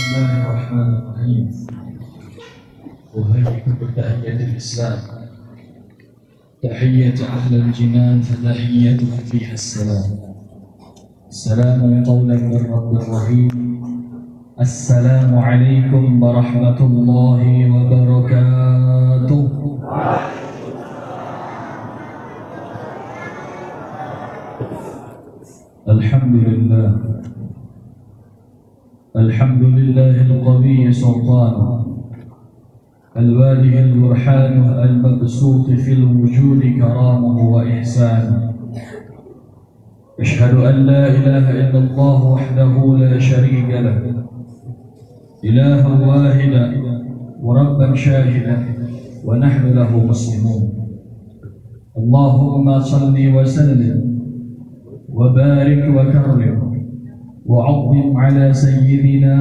Bismillahirrahmanirrahim. أهيئكم بتحية الإسلام تحية أهل الجنان فتحيتهم فيها السلام. السلام قولا من رب رحيم. السلام عليكم ورحمة الله وبركاته. الحمد لله الحمد لله القوي سلطانه الواله البرهان المبسوط في الوجود كرامه وإحسانه. أشهد أن لا إله إلا الله وحده لا شريك له إلها واحدا وربا شاهدا ونحن له مسلمون. اللهم صل وسلم وبارك وكرم وعظم على سيدنا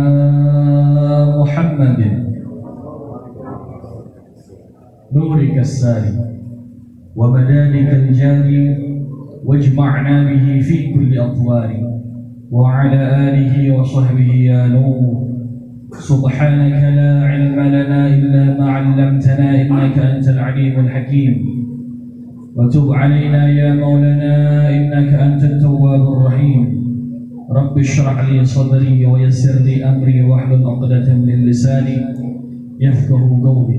محمد نورك الساري ومدانك الجاري واجمعنا به في كل أطوار وعلى آله وصحبه يا نور. سبحانك لا علم لنا إلا ما علمتنا إنك أنت العليم الحكيم. وتب علينا يا مولانا إنك أنت التواب الرحيم. رب اشرح لي صدري ويسر لي أمري واحلل عقدة من لساني يفقه قولي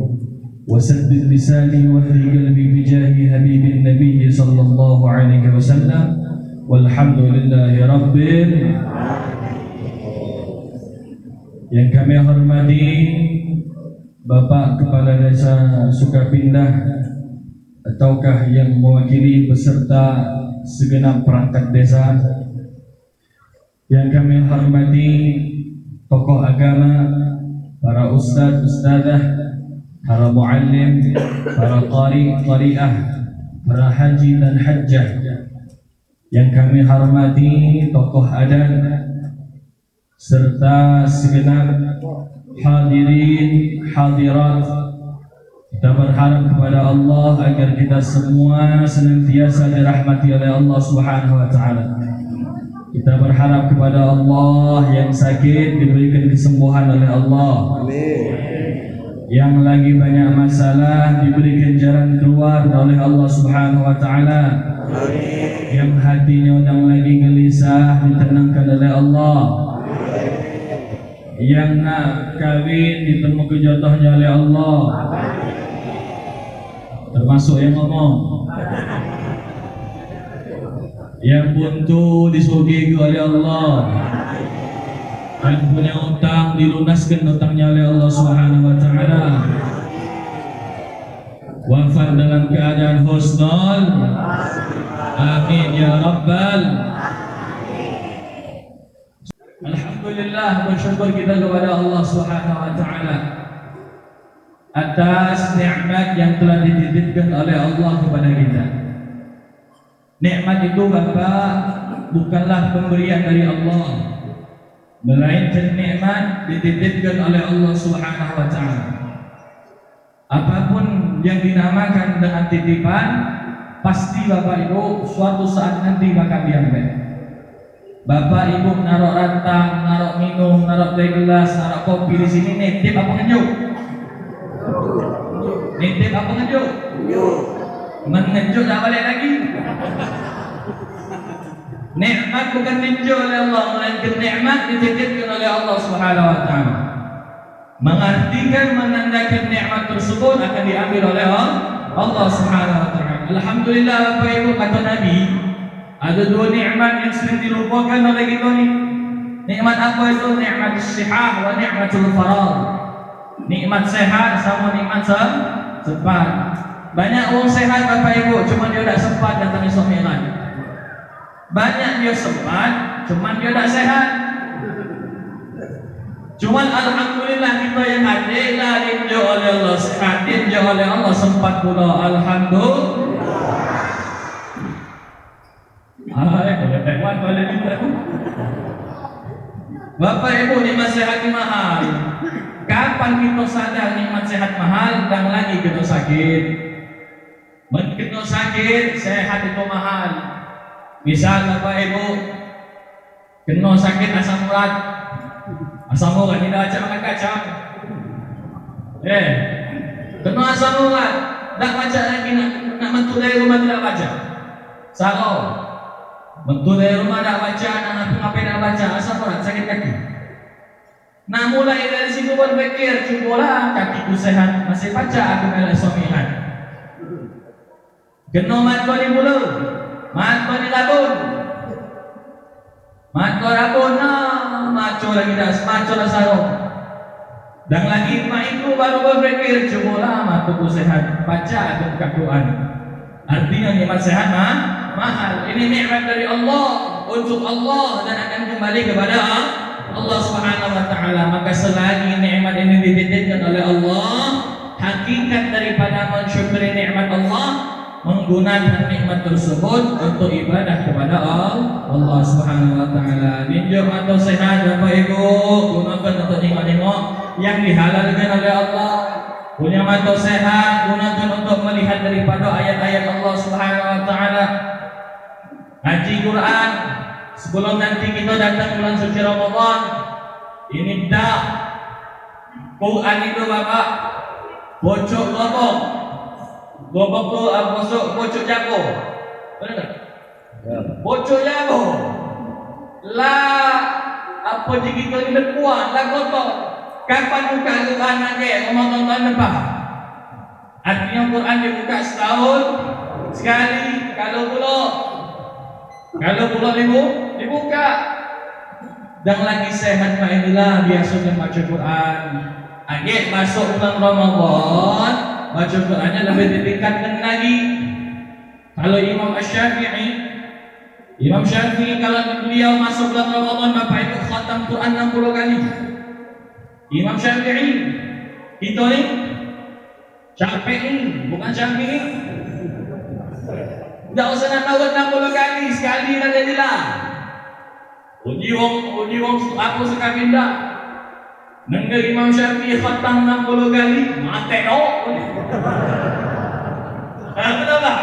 وسدد لساني واهد قلبي بجاه حبيب النبي صلى الله عليه وسلم والحمد لله رب العالمين. Yang kami hormati Bapak Kepala Desa Sukapindah ataukah yang mewakili beserta segenap perangkat desa, yang kami hormati tokoh agama, para ustadz, ustadzah, para muallim, para qari, qari'ah, para haji dan hajjah, yang kami hormati tokoh adat serta segenap hadirin hadirat. Kita berharap kepada Allah agar kita semua senantiasa dirahmati oleh Allah Subhanahu wa taala. Kita berharap kepada Allah yang sakit diberikan kesembuhan oleh Allah. Amin. Yang lagi banyak masalah diberikan jalan keluar oleh Allah Subhanahu wa taala. Amin. Yang hatinya yang lagi gelisah ditenangkan oleh Allah. Amin. Yang nak kawin ditemukan jodohnya oleh Allah. Amin. Termasuk yang ngomong. Yang buntu disugih oleh Allah. Yang punya utang dilunaskan utangnya oleh Allah Subhanahu wa taala. Wafat dalam keadaan husnul. Amin ya rabbal. Alhamdulillah, bersyukur kita kepada Allah Subhanahu wa taala atas nikmat yang telah dititipkan oleh Allah kepada kita. Nikmat itu Bapak bukanlah pemberian dari Allah, melainkan nikmat dititipkan oleh Allah Subhanahu wa taala. Apapun yang dinamakan dengan titipan, pasti Bapak Ibu suatu saat nanti bakal diambil. Bapak Ibu naruh rantang, naruh minum, naruh teh gelas, naruh kopi di sini, nitip apa ngejuk? Nitip apa ngejuk? Mengejuk tak balik lagi. Nikmat bukan dijual oleh Allah, melainkan nikmat dititipkan oleh Allah Subhanahu wa taala. Mengartikan menandakan nikmat tersebut akan diambil oleh Allah Subhanahu wa taala. Alhamdulillah Bapak Ibu, kata Nabi, ada dua nikmat yang sering dilupakan oleh kita ni. Nikmat apa itu? Nikmat sihah wa nikmatul faragh. Nikmat sehat sama nikmat sempat. Banyak orang sehat Bapak Ibu, cuma dia tak sempat datang esok Mi'raj. Banyak dia sempat, cuma dia tak sehat. Cuma alhamdulillah kita yang ada lah diinjak oleh Allah sehat, diinjak oleh Allah sempat pula. Alhamdulillah. Bapak Ibu, nikmat sehat ini mahal. Kapan kita sadar nikmat sehat mahal? Dan lagi kita sakit. Kita sakit, sehat itu mahal. Misal Bapak Ibu kena sakit asam urat, Asam orang ni dah acak makan kacang. Kena asam orang. Tak baca lagi nak mentu dari rumah tidak baca. Salah. Mentu dari rumah tak baca, nak apa nak baca, asam orang sakit kaki. Nak mulai dari situ berfikir, cubalah kakiku sehat, masih baca aku melek suamihan. Kena mat kau ni mula, mat kau ni rabun. Mat kau rabun, maco lagi dah, maco dah sarung. Dan lagi mak itu baru berfikir, cubalah mataku sehat, baca aku Quran. Artinya nikmat sehat mahal. Ini nikmat dari Allah untuk Allah dan akan kembali kepada Allah Subhanahu wa taala. Maka selagi nikmat ini dititipkan oleh Allah, hakikat daripada mensyukuri nikmat Allah, menggunakan nikmat tersebut untuk ibadah kepada Allah Subhanahu wa taala. Ninjau atau sehat Bapak Ibu, gunakan untuk tengok-tengok yang dihalalkan oleh Allah. Punya mata sehat, gunakan untuk melihat daripada ayat-ayat Allah Subhanahu wa taala. Ngaji Quran sebelum nanti kita datang bulan suci Ramadan. Ini dah Quran itu Bapak bocok gobok. Gobok tu bocok jago. Benar tak? Ya. Bocok jago. Lah apa je kita ni kuat lah kotor. Kapan buka Quran lagi? Ramadan depan. Artinya Quran dibuka setahun sekali. Kalau pula dibuka. Dan lagi sehat inilah biasanya baca Quran. Agak masuk bulan Ramadan, baca Qurannya lebih ditingkatkan lagi. Kalau Imam Syafi'i kalau beliau masuk bulan Ramadan, Bapak Ibu khatam Quran 60 kali. Imam Syafi'i, kita ni Syafi'i, bukan Syafi'i. Tak usah nak tahu 60 kali, sekali dah jadilah. Uji wong aku suka pindah. Nengga Imam Syafi'i khatam 60 kali, mati no. Benar tak?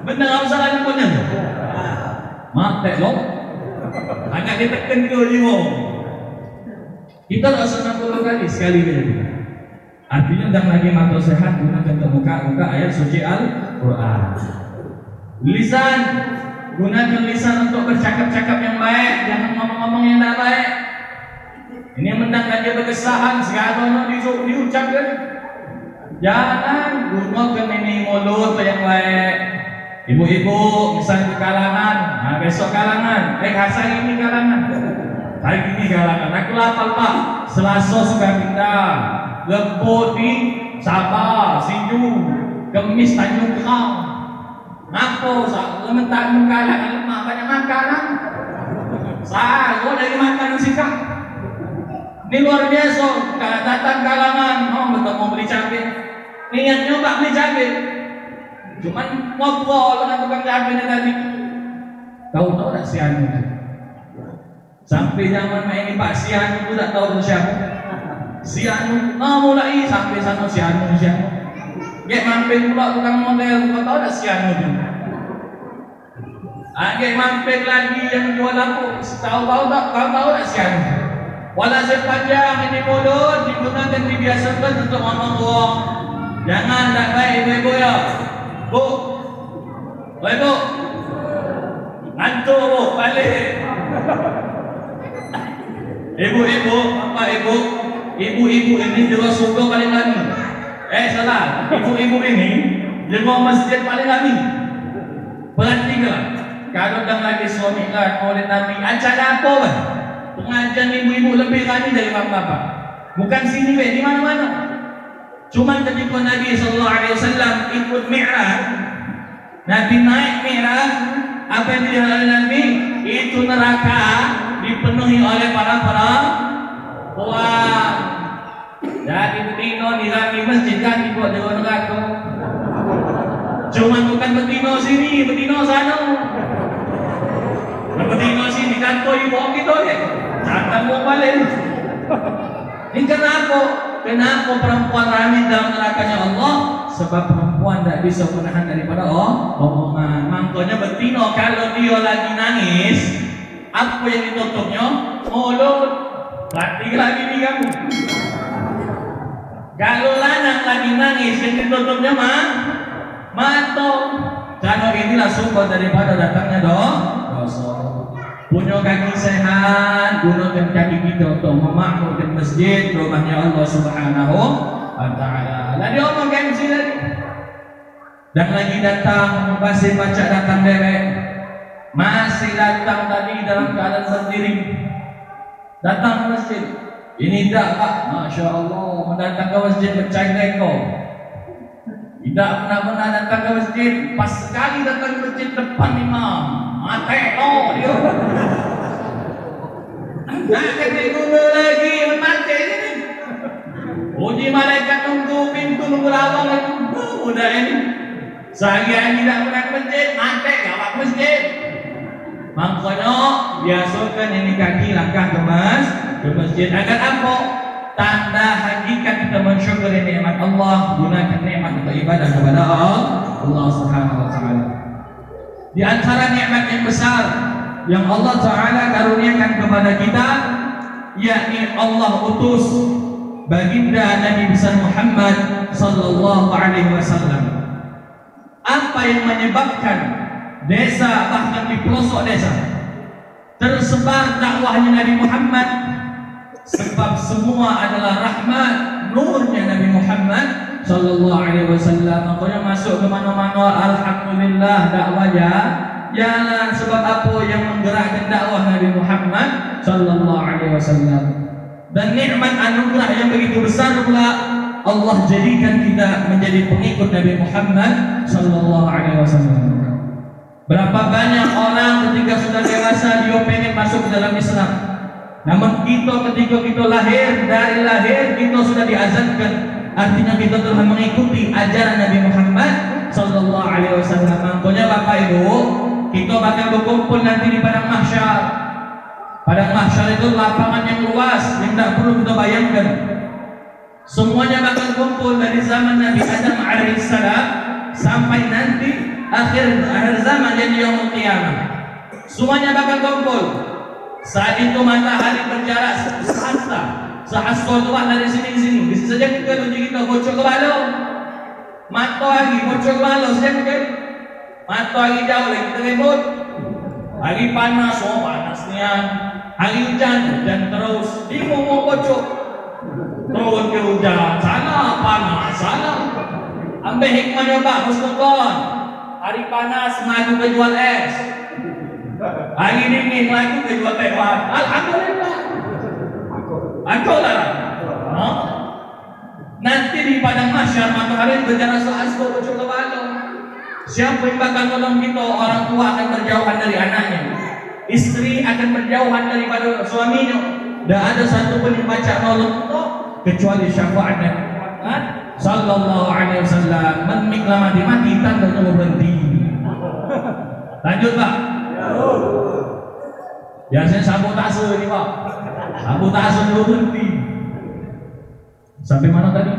Benar apa salah ni punya? Mati no. Agak ditekan ke uji wong. Kita tak usah 60 kali, sekali saja. Artinya jangan lagi mata sehat, gunakan untuk buka ayat suci Al-Quran. Lisan, gunakan lisan untuk bercakap-cakap yang baik, jangan ngomong-ngomong yang tak baik. Ini mendak aja berkesahan sekarang diucapkan. Jangan gunakan ini mulut yang baik. Ibu-ibu misalnya kalangan, besok kalangan, hari ini kalangan. Hari ini kalangan, aku lapar Pak. Selasa suka pindah, Lebo di Sabah, Sinju, Kemis Tanjung Kau. Ngapo sementara kalangan lemak banyak makanan. Saya dari makanan sikap. Ini luar biasa. Kalau datang kalangan, betul mau beli cabai. Niatnya tak beli cabai. Cuman ngobrol dengan tukang cabai tadi. Kau tahu tak si Anu? Sampai zaman ini Pak si Anu itu tak tahu siapa. Si Anu, mulai sampai sana si Anu. Gek mampir pula tukang model, kau tahu tak si Anu itu? Gek mampir lagi yang jual lampu. Tahu tak? Kau tahu tak si Anu? Walau sepanjang ini mulut digunakan dibiasakan untuk ngomong bohong. Jangan tak baik ibu ya. Bu, ibu, antum bu balik. Ibu-ibu, apa ibu ini juga surga paling lami. Salah. Ibu-ibu ini jemaah masjid paling lami. Perhatikan, kalau dah lagi suami kan oleh Nabi, acara apa kan? Pengajian ibu-ibu lebih rani dari bapak-bapak. Bukan sini di mana-mana. Cuman ketika Nabi SAW ikut Mi'raj, Nabi naik Mi'raj, apa yang dilihat oleh Nabi? Itu neraka dipenuhi oleh para puan. Jadi betina di rami masjid kan dibuat dengan neraka. Cuman bukan betina sini, betina sana. Betina sini kantor ibu kita ni. Jangan mau balik. Ini kenapa perempuan rami dalam nerakanya Allah? Sebab perempuan tidak bisa menahan daripada omongan. Makanya betina kalau dia lagi nangis, apa yang ditutupnya? Mulut. Mati lagi nih kamu. Kalau anak lagi nangis, yang ditutupnya mata. Karena inilah sumber daripada datangnya dosa. Punya kaki sehat, gunakan kaki kita untuk memakmurkan masjid, rumahnya Allah Subhanahu wa Ta'ala. Lalu omong MC lagi. Dan lagi datang, masih baca datang dewek. Masih datang tadi dalam keadaan berdiri. Datang ke masjid. Ini tak Pak, Masya Allah, mendatang ke masjid bercanda kau. Tidak pernah datang ke masjid, pas sekali datang ke masjid depan imam, mati dia. Nak kena guna lagi, mati ini. Uji malaikat nunggu pintu, nunggu lawang lagi. Udah ini. Sehari-hari tidak pernah ke masjid, mati gawat masjid. Makanya biasakan ini kaki langkah ke masjid agar apa? Tanda hakikat kita mensyukuri nikmat Allah, gunakan nikmat untuk ibadah kepada Allah Subhanahu wa Ta'ala. Di antara nikmat yang besar yang Allah Ta'ala karuniakan kepada kita, yakni Allah utus baginda Nabi besar Muhammad sallallahu alaihi wasallam. Apa yang menyebabkan desa, bahkan di pelosok desa, tersebar dakwahnya Nabi Muhammad? Sebab semua adalah rahmat nurnya Nabi Muhammad sallallahu alaihi wasallam. Makanya masuk ke mana-mana alhamdulillah dakwahnya jalan. Sebab apa yang menggerakkan dakwah Nabi Muhammad sallallahu alaihi wasallam. Dan nikmat anugerah yang begitu besar pula Allah jadikan kita menjadi pengikut Nabi Muhammad sallallahu alaihi wasallam. Berapa banyak orang ketika sudah dewasa dia pengen masuk ke dalam Islam. Namun kita ketika kita lahir, dari lahir kita sudah diazankan. Artinya kita telah mengikuti ajaran Nabi Muhammad sallallahu alaihi wasallam. Makanya Bapak Ibu, kita bakal berkumpul nanti di padang mahsyar. Padang mahsyar itu lapangan yang luas yang tak perlu kita bayangkan. Semuanya bakal kumpul dari zaman Nabi Adam alaihissalam sampai nanti akhir zaman yang yaumul qiyamah. Semuanya bakal kumpul. Saat itu matahari berjarak sehasta keluar dari sini ke sini. Bisa saja kita uji kita bocor ke balong. Mata lagi bocor ke balong saja mungkin. Mata lagi jauh lagi kita ribut. Hari panas, oh panasnya. Hari hujan dan terus bingung mau bocor. Turun ke hujan, sana panas, sana. Ambil hikmahnya Pak Musnukon. Hari panas maju ke jual es. Hari dingin lagi ke jual teh-teh. Alhamdulillah. Aku lah. Nanti di padang mahsyar matahari berjalan seasgo bocor ke balong. Siapa yang bakal nolong kita? Orang tua akan berjauhan dari anaknya. Istri akan berjauhan daripada suaminya. Dan ada satu pun yang baca nolong kita kecuali syafaat Nabi Muhammad sallallahu alaihi wasallam. Menik lama mati tanda untuk berhenti. Lanjut Pak. Biasanya sabotase ini Pak. Sabotase dulu berhenti. Sampai mana tadi?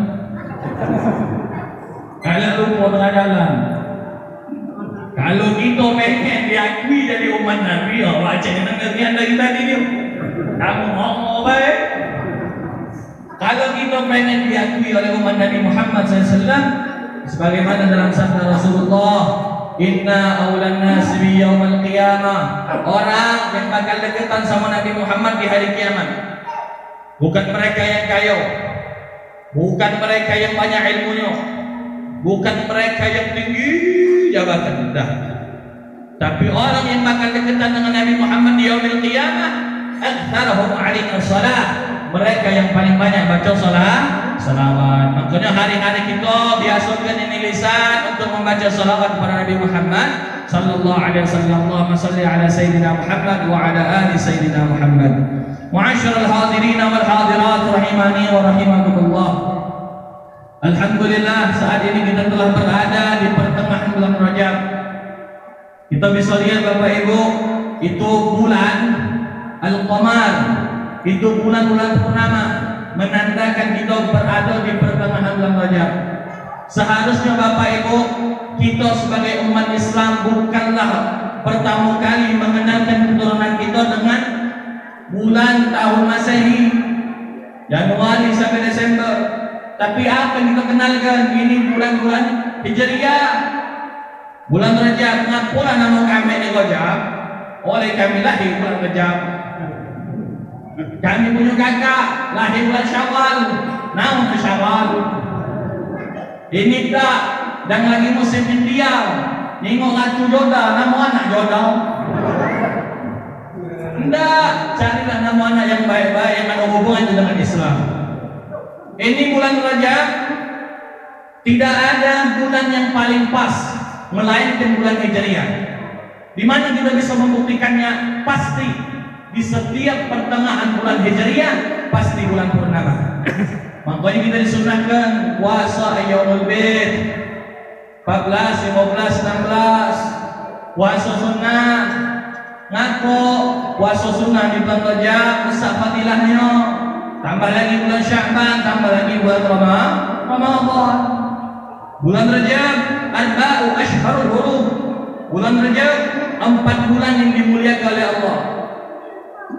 Kalau lupa tengah jalan. Kalau kita pengen diakui dari umat Nabi, oh baca yang pengertian dari tadi dia. Kamu ngomong baik. Kalau kita pengen diakui oleh umat Nabi Muhammad SAW, sebagaimana dalam sabda Rasulullah, Inna awlan nasi bi yaumil qiyamah. Orang yang bakal deketan sama Nabi Muhammad di hari kiamat bukan mereka yang kaya, bukan mereka yang banyak ilmunya, bukan mereka yang tinggi jabatan, dah. Tapi orang yang bakal deketan dengan Nabi Muhammad di yaumil qiyamah, aktsarahum 'alaihi shalah. Mereka yang paling banyak baca salawat. Makanya hari-hari kita biasakan ini lisan untuk membaca salawat kepada Nabi Muhammad sallallahu alaihi wasallam. Allahumma shalli ala sayyidina Muhammad wa ala ali sayyidina Muhammad. Mu'asyiral hadirin wal hadirat rahimani wa rahimakumullah. Alhamdulillah saat ini kita telah berada di pertengahan bulan Rajab. Kita bisa lihat Bapak Ibu, itu bulan Al-Qamar. Itu bulan-bulan purnama menandakan kita berada di pertengahan bulan Rajab. Seharusnya Bapak Ibu, kita sebagai umat Islam bukanlah pertama kali mengenalkan keturunan kita dengan bulan tahun Masehi, Januari sampai Desember. Tapi apa yang kita kenalkan ini bulan-bulan Hijriah, bulan Rajab. Ngapalah nama kami di Rajab? Oleh kami lahir bulan Rajab. Kami punya kakak lahir bulan Syawal. Nama Syawal. Ini tak dan lagi musim India. Nengok ratu jodoh, nama anak jodoh. Tidak, carilah nama anak yang baik-baik yang ada hubungan dengan Islam. Ini bulan Rajab, tidak ada bulan yang paling pas melainkan bulan Hijriah. Di mana kita bisa membuktikannya? Pasti di setiap pertengahan bulan Hijriah pasti bulan purnama. Makanya kita disunahkan puasa Yaumul Bid 14, 15, 16 puasa sunnah. Ngaku puasa sunnah di bulan Rajab besar fadilahnya. Tambah lagi bulan Sya'ban, tambah lagi bulan Ramadan. Bulan Rajab arba'u ashharul hurum. Bulan Rajab 4 bulan yang dimuliakan oleh Allah.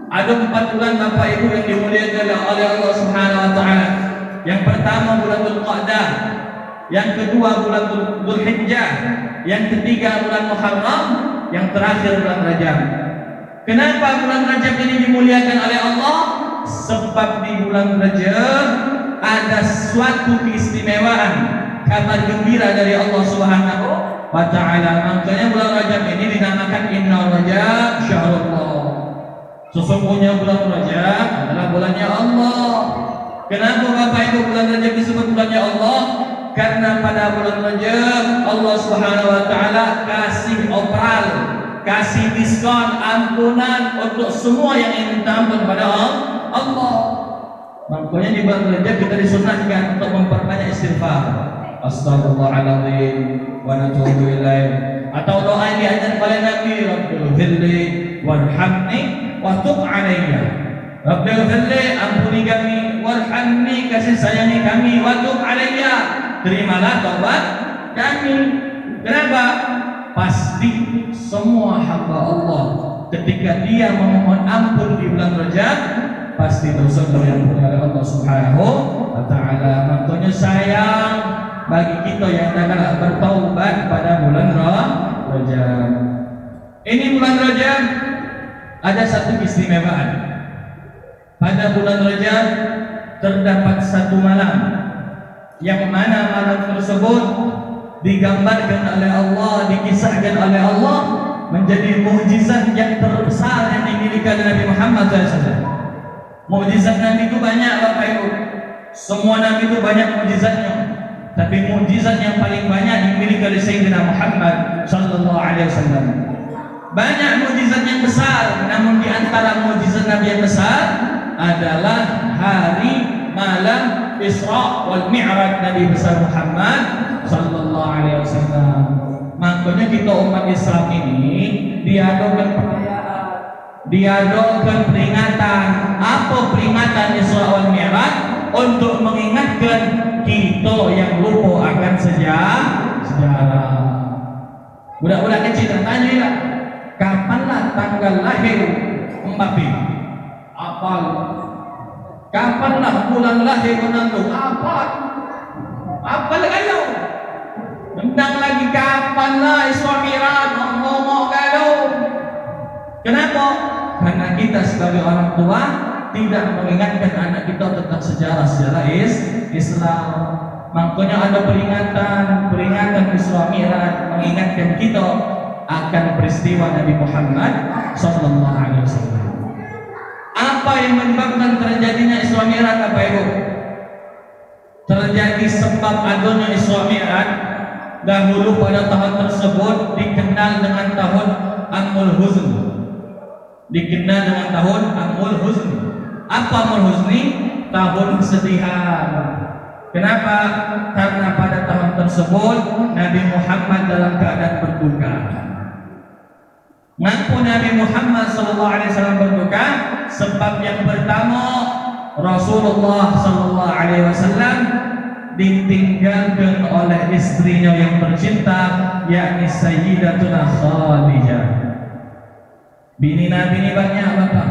Ada 4 bulan Bapak Ibu yang dimuliakan oleh Allah Subhanahu wa taala. Yang pertama bulan Dzulqa'dah, yang kedua bulan Dzulhijjah, yang ketiga bulan Muharram, yang terakhir bulan Rajab. Kenapa bulan Rajab ini dimuliakan oleh Allah? Sebab di bulan Rajab ada suatu keistimewaan, kabar gembira dari Allah Subhanahu wa taala. Makanya bulan Rajab ini dinamakan Inna Rajab Syahrullah. Sesungguhnya bulan Rajab adalah bulannya Allah. Kenapa Bapak Ibu bulan Rajab disebut bulannya Allah? Karena pada bulan Rajab Allah Subhanahu wa taala kasih operal, kasih diskon ampunan untuk semua yang ingin minta ampun pada Allah. Makanya di bulan Rajab kita disunahkan untuk memperbanyak istighfar. Astaghfirullahaladzim wa natubu ilaih. Atau doa yang diajarkan oleh Nabi, Rabbighfirli warhamni wa tub alayya. Rabbighfirli, ampuni kami, warhamni, kasih sayangi kami, wa tub alayya, terimalah taubat kami. Kenapa? Pasti semua hamba Allah ketika dia memohon ampun di bulan Rajab pasti dosa yang oleh Allah Subhanahu wa taala. Makanya sayang bagi kita yang tidak bertaubat pada bulan Rajab. Ini bulan Rajab ada satu keistimewaan. Pada bulan Rajab terdapat satu malam yang mana malam tersebut digambarkan oleh Allah, dikisahkan oleh Allah menjadi mukjizat yang terbesar yang dimiliki oleh Nabi Muhammad SAW. Mukjizat Nabi itu banyak Bapak Ibu. Semua Nabi itu banyak mukjizatnya. Tapi mukjizat yang paling banyak dimiliki oleh Sayyidina Muhammad sallallahu alaihi wasallam. Banyak mukjizat yang besar, namun di antara mukjizat Nabi yang besar adalah hari malam Isra wal Mi'raj Nabi besar Muhammad sallallahu alaihi wasallam. Makanya kita umat Islam ini diadakan perayaan, diadakan peringatan. Apa peringatan Isra wal Mi'raj? Untuk mengingatkan kita yang lupa akan sejarah. Budak-budak kecil tanya lah, kapanlah tanggal lahir Mbappe? Apal. Kapanlah bulan lahir Ronaldo? Apal kalau. Tentang lagi kapanlah Isra Mi'raj, ngomong kalau. Kenapa? Karena kita sebagai orang tua tidak mengingatkan anak kita tentang sejarah Islam. Makanya ada peringatan Isra Mi'raj mengingatkan kita akan peristiwa Nabi Muhammad sallallahu alaihi wasallam. Apa yang menyebabkan terjadinya Isra Mi'raj Bapak Ibu? Terjadi sebab adanya Isra Mi'raj dahulu pada tahun tersebut dikenal dengan tahun Amul Huzn. Dikenal dengan tahun Amul Huzn. Apa Amul Huzni? Tahun kesedihan. Kenapa? Karena pada tahun tersebut Nabi Muhammad dalam keadaan berduka. Mengapa Nabi Muhammad SAW berduka? Sebab yang pertama, Rasulullah SAW ditinggalkan oleh istrinya yang tercinta, yakni Sayyidatuna Khadijah. Bini Nabi ini banyak Bapak.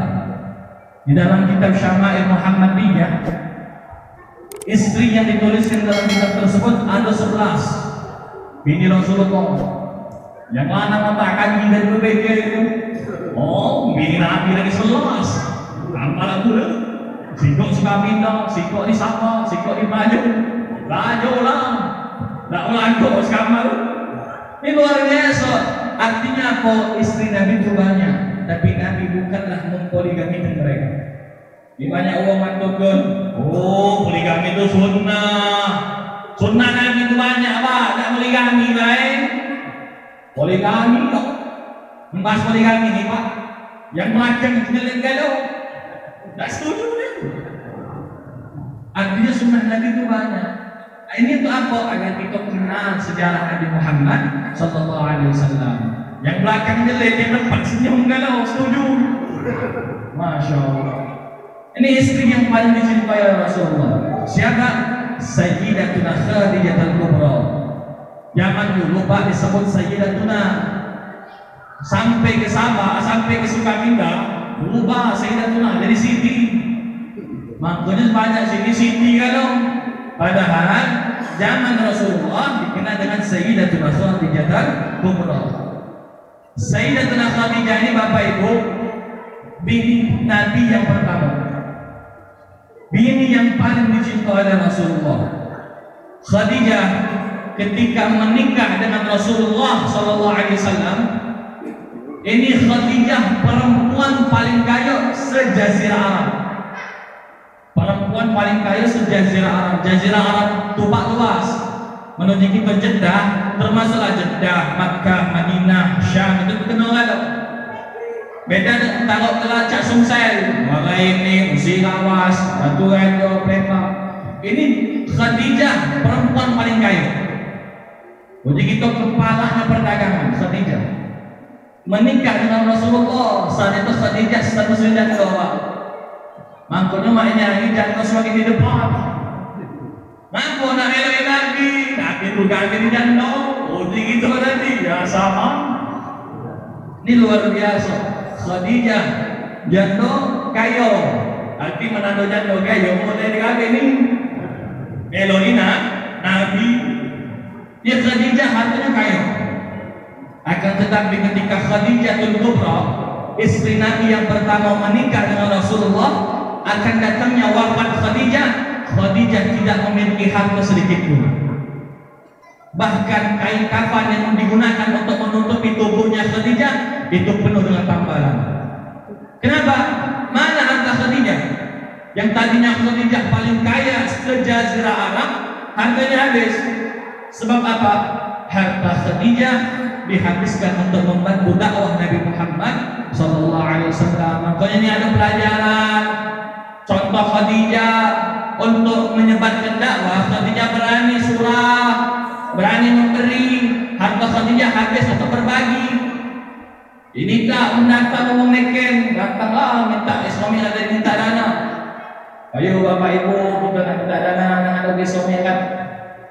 Di dalam kitab Syama'il Muhammadiyah Istri yang dituliskan dalam kitab tersebut ada 11 bini Rasulullah. Yang mana matakan dan berbeda itu? Oh, bini Nabi lagi 11. Apalah tu dah. Sikok suka minta, sikok di sama, sikok di baju. Baju lah. Tak melangkuk sekamar. Ini luar biasa. Artinya apa? Istri Nabi itu banyak, tapi Nabi bukanlah mempoligamikan mereka. Di banyak orang mengatakan, oh poligami itu sunnah. Sunnah Nabi itu banyak pak, tak poligami baik. Poligami tak. Membahas poligami ni pak. Yang makan jenis galau. Tak setuju dia. Artinya sunnah Nabi itu banyak. Ini untuk apa? Agar kita kenal sejarah Nabi Muhammad sallallahu alaihi wasallam. Yang belakang jelek, yang depan senyum galau, setuju. Masya Allah. Ini istri yang paling dicintai Rasulullah. Siapa? Sayyidatuna Khadijah al-Kubra. Zaman dulu Pak disebut Sayyidatuna. Sampai ke Sabah, sampai ke Sukaminda, berubah Sayyidatuna jadi Siti. Makanya banyak Siti kalau. Padahal zaman Rasulullah dikenal dengan Sayyidatuna Khadijah al-Kubra. Sayyidatuna Khadijah ini Bapak Ibu bini Nabi yang pertama, bini yang paling dicintai oleh Rasulullah. Khadijah ketika menikah dengan Rasulullah sallallahu alaihi wasallam, ini Khadijah perempuan paling kaya sejazirah Arab. Perempuan paling kaya sejazirah Arab. Jazirah Arab tupak luas. Menuju kita Jeddah, termasuklah Jeddah, Makkah, Madinah, Syam, itu kenal tak? Beda taruh kelacak Sumsel, Waraini, Usirawas, Batu Raja, Perak. Ini Khadijah perempuan paling kaya. Jadi kita kepalanya perdagangan Khadijah. Menikah dengan Rasulullah saat itu Khadijah statusnya janda. Makanya maknya ini janda semakin di depan. Mampu nak elok Nabi, Nabi tu ganti janda. Oh gitu nanti ya sama. Ini luar biasa. Khadijah janda kaya. Arti menando janda kaya mulai dikali ni. Elorina Nabi. Dia Khadijah hartanya kaya. Akan tetapi ketika Khadijah al-Kubra, istri Nabi yang pertama menikah dengan Rasulullah, akan datangnya wafat Khadijah, Khadijah tidak memiliki harta sedikit pun. Bahkan kain kafan yang digunakan untuk menutupi tubuhnya Khadijah itu penuh dengan tambalan. Kenapa? Mana harta Khadijah? Yang tadinya Khadijah paling kaya sejazirah Arab, hartanya habis. Sebab apa? Harta Khadijah dihabiskan untuk membantu dakwah Nabi Muhammad sallallahu alaihi wasallam. Makanya ini ada pelajaran. Contoh Khadijah untuk menyebarkan dakwah, Khadijah berani surah, berani memberi. Harta Khadijah habis untuk berbagi. Ini tak mendatang orang meken, datanglah minta suami ada minta dana. Ayo bapak ibu kita nak minta dana dengan ada suami kan.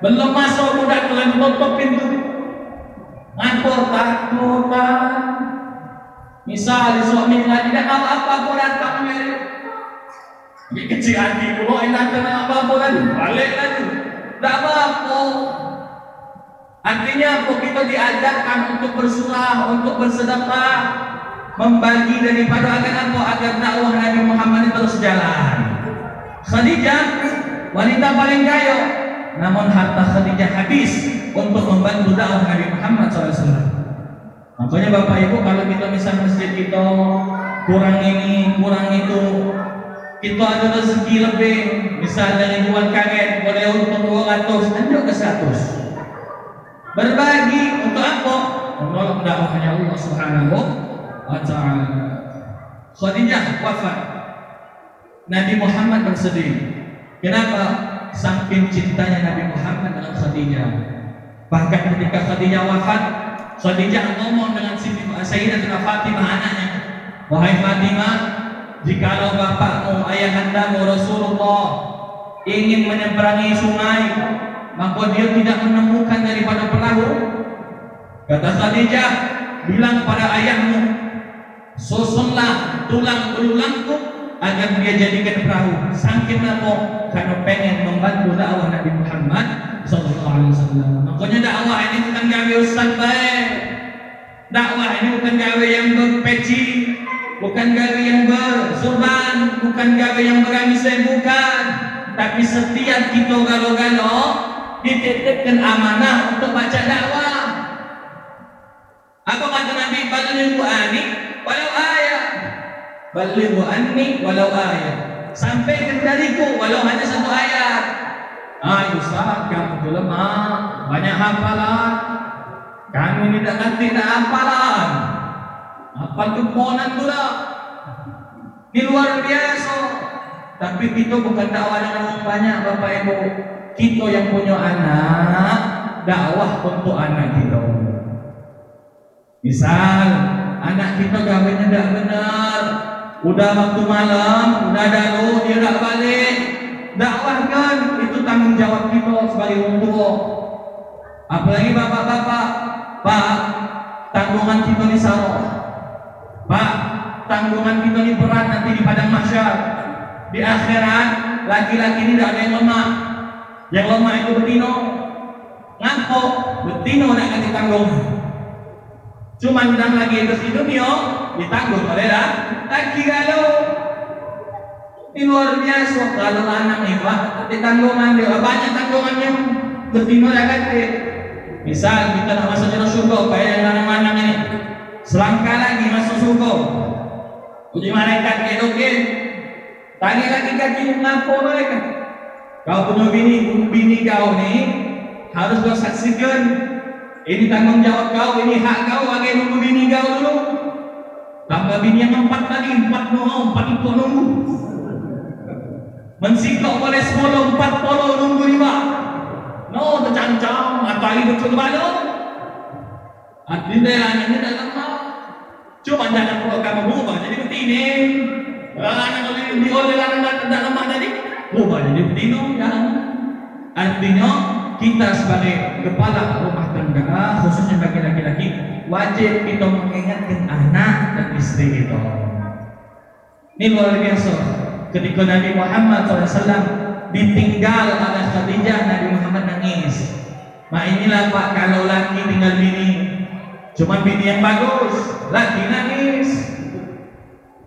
Belum masuk budak kalian tutup pintu. Ngaku takutan. Misal suami lagi dah apa-apa pun datang ni. Ini kecil hati pula enak kena apa-apa lagi. Balik lagi. Tak apa-apa. Artinya apa? Kita diajarkan untuk bersurah, untuk bersedekah, membagi daripada agar apa? Agar dakwah Nabi Muhammad terus jalan. Khadijah wanita paling kaya, namun harta Khadijah habis untuk membantu dakwah Nabi Muhammad SAW. Makanya Bapak Ibu kalau kita misal masjid kita kurang ini, kurang itu, kita ada rezeki lebih, misalnya jual karet boleh untung 200, tunjuk ke 100. Berbagi untuk apa? Untuk dakwahnya Allah Subhanahu wa Ta'ala. Khadijah wafat, Nabi Muhammad bersedih. Kenapa? Saking cintanya Nabi Muhammad dengan Khadijah. Bahkan ketika Khadijah wafat, Khadijah ngomong dengan Sayyidatuna Fatimah anaknya, wahai Fatimah, jikalau bapakmu, ayahandamu Rasulullah ingin menyeberangi sungai, maka dia tidak menemukan daripada perahu. Kata Khadijah, bilang pada ayahmu, susunlah tulang belulangku agar dia jadikan perahu. Saking apa? Karena pengen membantu dakwah Nabi Muhammad sallallahu alaihi wasallam. Makanya dakwah ini bukan gawe ustaz baik. Dakwah ini bukan gawe yang berpeci, bukan gawe yang bersurban, bukan gawe yang beramisai, bukan. Tapi setiap kita galo-galo dititipkan amanah untuk baca dakwah. Apa kata Nabi? Balighu anni walau ayat. Balighu anni walau ayat. Sampaikan dariku walau hanya satu ayat. Ustaz, kamu tu lemah, banyak hafalan. Kami tidak ngerti dah hafalan. Hafal keponan pula. Ini luar biasa. Tapi kita bukan dakwah dengan orang banyak, Bapak Ibu. Kita yang punya anak, dakwah untuk anak kita. Misal, anak kita gawainya tidak benar, udah waktu malam, udah dalu, dia tak balik. Dakwahkan, itu tanggung jawab kita sebagai orang tua. Apalagi bapak-bapak, Pak, tanggungan kita ni sama. Pak, tanggungan kita ni berat nanti di padang mahsyar. Di akhirat, laki-laki ini tidak ada yang lemah. Yang lemah itu betino. Ngapo, betino nak kasih tanggung. Cuma sedang lagi hidup dunia, ditanggung oleh laki galau. Ini luar biasa. Kalau anak ni Pak, ditanggungan dia banyak tanggungannya. Betino dah kata. Misal kita nak masuk dalam syurga, kayak yang anak-anak ini. Selangkah lagi masuk surga. Uji malaikat kedokin. Tanya lagi kaki mengapa mereka. Kau punya bini kau ni harus kau saksikan. Ini tanggung jawab kau, ini hak kau. Bagai nunggu bini kau dulu. Tambah bini yang 4 lagi, 4 ikut nunggu. Mensikok boleh 10, 40 nunggu 5. No, tercancang. Atau betul balok. Artinya ini dalam hal. Cuma jangan program berubah jadi begini. Anak oleh anak dalam mak tadi berubah jadi begini. Artinya kita sebagai kepala rumah tangga, khususnya bagi laki-laki, wajib kita mengingatkan anak dan istri kita. Ini luar biasa. Ketika Nabi Muhammad SAW ditinggal oleh Khadijah, Nabi Muhammad nangis. Mak inilah Pak, kalau laki tinggal bini, cuma bini yang bagus, laki nangis.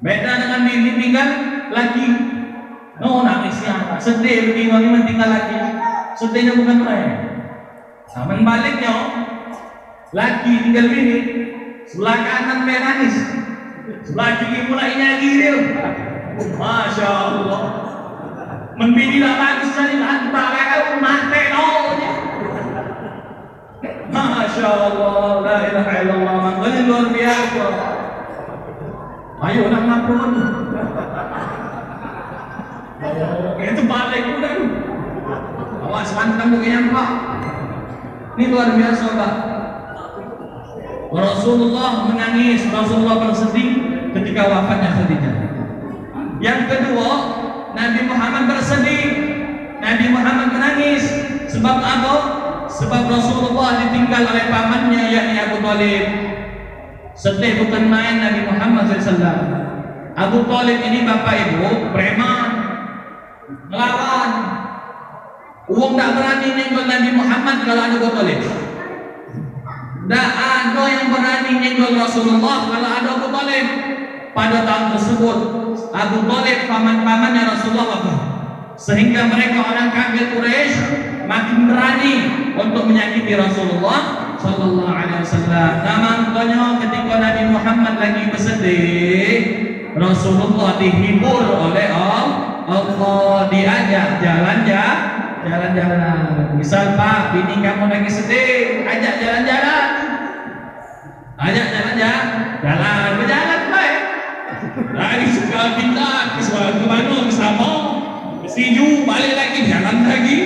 Beda dengan bini tinggal laki, no nangisnya, sedih begini ini tinggal laki, sedihnya bukan main. Sama baliknya, laki tinggal bini, sebelah kanan dia nangis, sebelah kiri mulai nyanyi dia. Masya Allah, membini lah bagus jadi hantar kau mati no. Masya Allah, la ilaha illallah, makanya luar biasa. Ayo nak ngapun. Itu balik udah. Awas pantang begini Pak. Ini luar biasa Pak. Rasulullah menangis, Rasulullah bersedih ketika wafatnya Khadijah. Yang kedua, Nabi Muhammad bersedih. Nabi Muhammad menangis. Sebab apa? Sebab Rasulullah ditinggal oleh pamannya yakni Abu Thalib. Sedih bukan main Nabi Muhammad SAW. Abu Thalib ini Bapak Ibu preman, melawan. Uang tak berani nyenggol Nabi Muhammad kalau ada Abu Thalib. Tak ada yang berani nyenggol Rasulullah kalau ada Abu Thalib. Pada tahun tersebut Abu Thalib paman-pamannya Rasulullah wafat. Sehingga mereka orang kafir Quraisy makin berani untuk menyakiti Rasulullah sallallahu alaihi wasallam. Namanya ketika Nabi Muhammad lagi bersedih, Rasulullah dihibur oleh Allah, diajak jalan-jalan. Misal Pak, bini kamu lagi sedih, ajak jalan-jalan. Ajak jalan-jalan, berjalan baik. Lagi suka kita, ke mana bersama. Setuju, balik lagi, jalan lagi.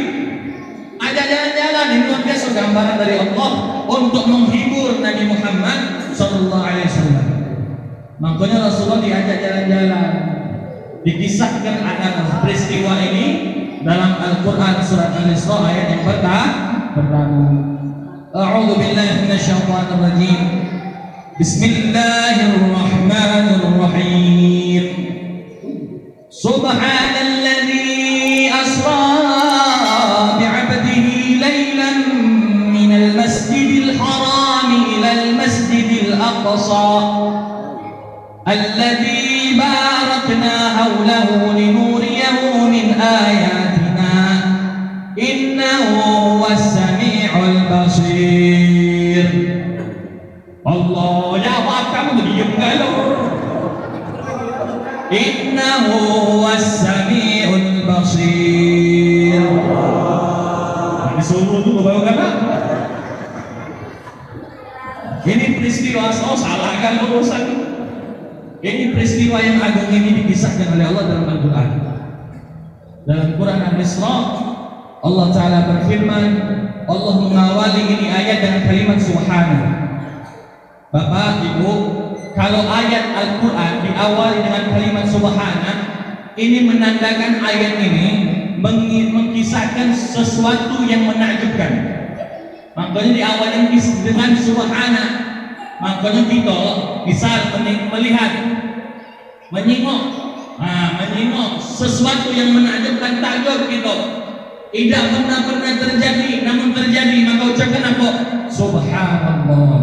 Ajak jalan-jalan, ini luar biasa gambaran dari Allah untuk menghibur Nabi Muhammad sallallahu alaihi wasallam. Makanya Rasulullah diajak jalan-jalan. Dikisahkan ada peristiwa ini dalam Al-Qur'an surat Al-Isra ayat yang pertama. A'udzu billahi minasyaitonir rajim. Bismillahirrahmanirrahim. Subhanalladzi asra bi'abdihi laylan minal masjidil haram ilal masjidil aqsa alladzi barakna hawlahu linuriyahu min ayatina innahu was-sami'ul basir. Allah, ya maaf kamu diam galau. Innahu was-sami'ul basir. Disuruh dulu baru kata. Ini peristiwa, salah kan urusan. Ini peristiwa yang agung ini dikisahkan oleh Allah dalam Al-Quran. Dalam Quran Al-Isra, Allah Ta'ala berfirman, Allah mengawali ini ayat dengan kalimat subhanahu. Bapak, Ibu, kalau ayat Al-Quran diawali dengan kalimat subhana, ini menandakan ayat ini mengkisahkan sesuatu yang menakjubkan. Makanya diawali dengan subhana. Makanya kita bisa melihat, menyingok sesuatu yang menakjubkan, takjub kita. Tidak pernah terjadi, namun terjadi, maka ucapkan apa? Subhanallah.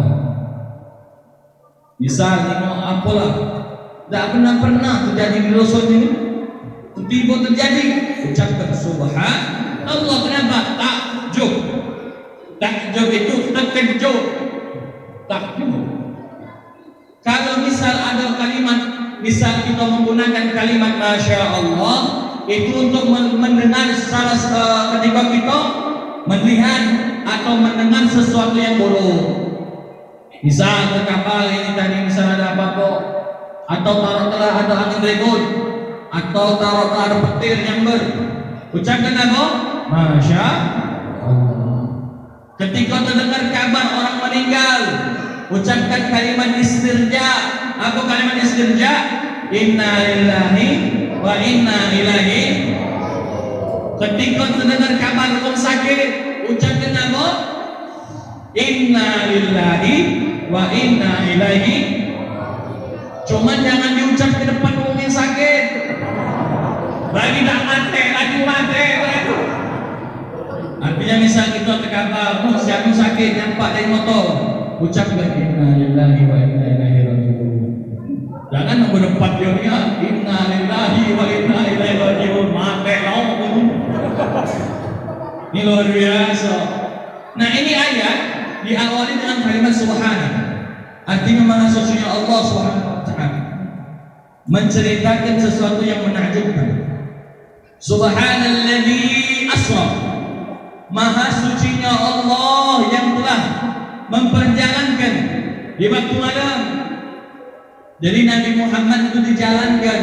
Misal tengok apalah, tak pernah terjadi di Rasul ini, tiba terjadi, ucapkan subhanallah. Kenapa? Takjub. Takjub itu terkejut. Takjub. Kalau misal ada kalimat, misal kita menggunakan kalimat masya Allah, itu untuk mendengar secara ketika kita melihat atau mendengar sesuatu yang buruk. Misal ke kapal ini tadi, misal ada apa-apa, atau taruhlah ada angin ribut, atau taruhlah ada petir yang ucapkan apa? Masya Allah. Ketika terdengar kabar orang meninggal, ucapkan kalimat istirja. Apa kalimat istirja? Inna lillahi wa inna ilaihi. Ketika terdengar kabar orang sakit, ucapkan apa? Inna lillahi wa inna ilaihi. Cuman jangan diucap ke depan orang yang sakit. Lagi tak mati, lagi mati. Artinya misal kita ke kapal, siapa sakit, nampak dari motor, ucapkan inna lillahi wa inna ilaihi raji'un. Jangan nunggu depan dia, inna lillahi wa inna ilaihi raji'un. Mati lah. Ini luar biasa. Nah, ini ayat diawali dengan kalimat subhanahu, artinya maha sucinya Allah Subhanahu wa ta'ala, menceritakan sesuatu yang menakjubkan. Subhanalladzi asra, maha sucinya Allah yang telah memperjalankan di waktu malam. Jadi Nabi Muhammad itu dijalankan,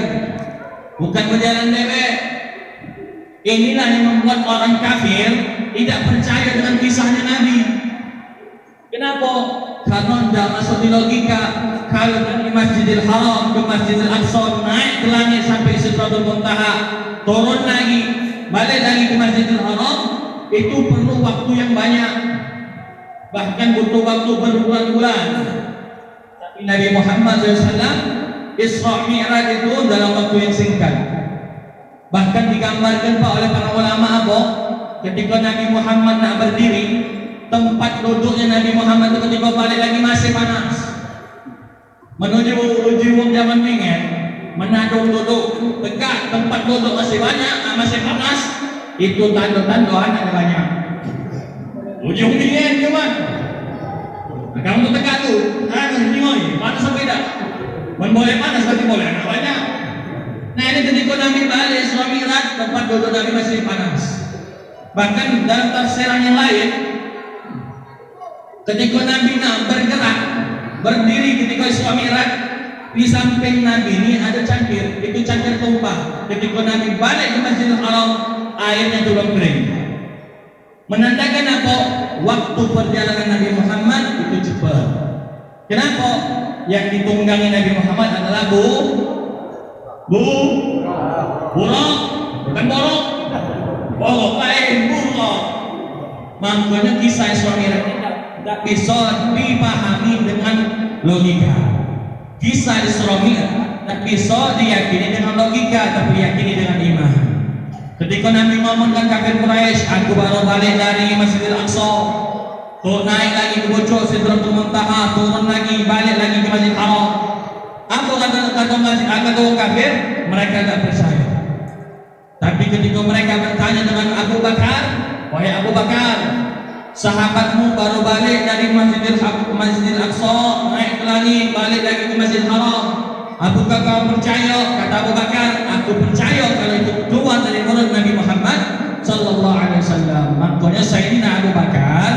bukan berjalan dewek. Inilah yang membuat orang kafir tidak percaya dengan kisahnya Nabi. Kenapa? Karena tidak masuk di logika. Kalau dari Masjidil Haram ke Masjidil Aqsa, naik ke langit sampai Sidratul Muntaha, turun lagi, balik lagi ke Masjidil Haram, itu perlu waktu yang banyak, bahkan butuh waktu berbulan-bulan. Tapi Nabi Muhammad SAW Isra Mi'raj itu dalam waktu yang singkat. Bahkan digambarkan Pak oleh para ulama apa? Ketika Nabi Muhammad nak berdiri, tempat duduknya Nabi Muhammad itu ketika balik lagi masih panas. Menuju ujung zaman dingin, menadung duduk tegak, tempat duduk masih banyak, masih panas. Itu tanda-tanda anak banyak. Ujung dingin cuman. Nah, kamu tegak tu, dingin, panas apa tidak? Boleh panas berarti boleh anak banyak. Nah, ini ketika Nabi balik Isra Mi'raj, tempat duduk Nabi masih panas. Bahkan dalam tafsiran yang lain, ketika Nabi nak bergerak, berdiri ketika Isra Mi'raj, di samping Nabi ini ada cangkir, itu cangkir tumpah. Ketika Nabi balik ke Masjidil Haram, airnya turun kering. Menandakan apa? Waktu perjalanan Nabi Muhammad itu cepat. Kenapa? Yang ditunggangi Nabi Muhammad adalah buruk, bukan borok. Borok lain, buruk. Makanya kisah Isra Mi'raj tidak bisa dipahami dengan logika. Kisah Isra Mi'raj nak bisa diyakini dengan logika, tapi yakini dengan iman. Ketika Nabi ngomong dengan kafir Quraisy, aku baru balik dari Masjidil Aqsa, tuh naik lagi ke puncak Sidratul Muntaha, turun lagi, balik lagi ke Masjidil Haram. Apa kata kafir? Mereka tak percaya. Tapi ketika mereka bertanya dengan Abu Bakar, wahai Abu Bakar, sahabatmu baru balik dari Masjidil Aqsa, naik ke langit, balik lagi ke Masjidil Haram. Apakah kau percaya? Kata Abu Bakar, aku percaya kalau itu keluar dari mulut Nabi Muhammad sallallahu alaihi wasallam. Makanya Sayyidina Abu Bakar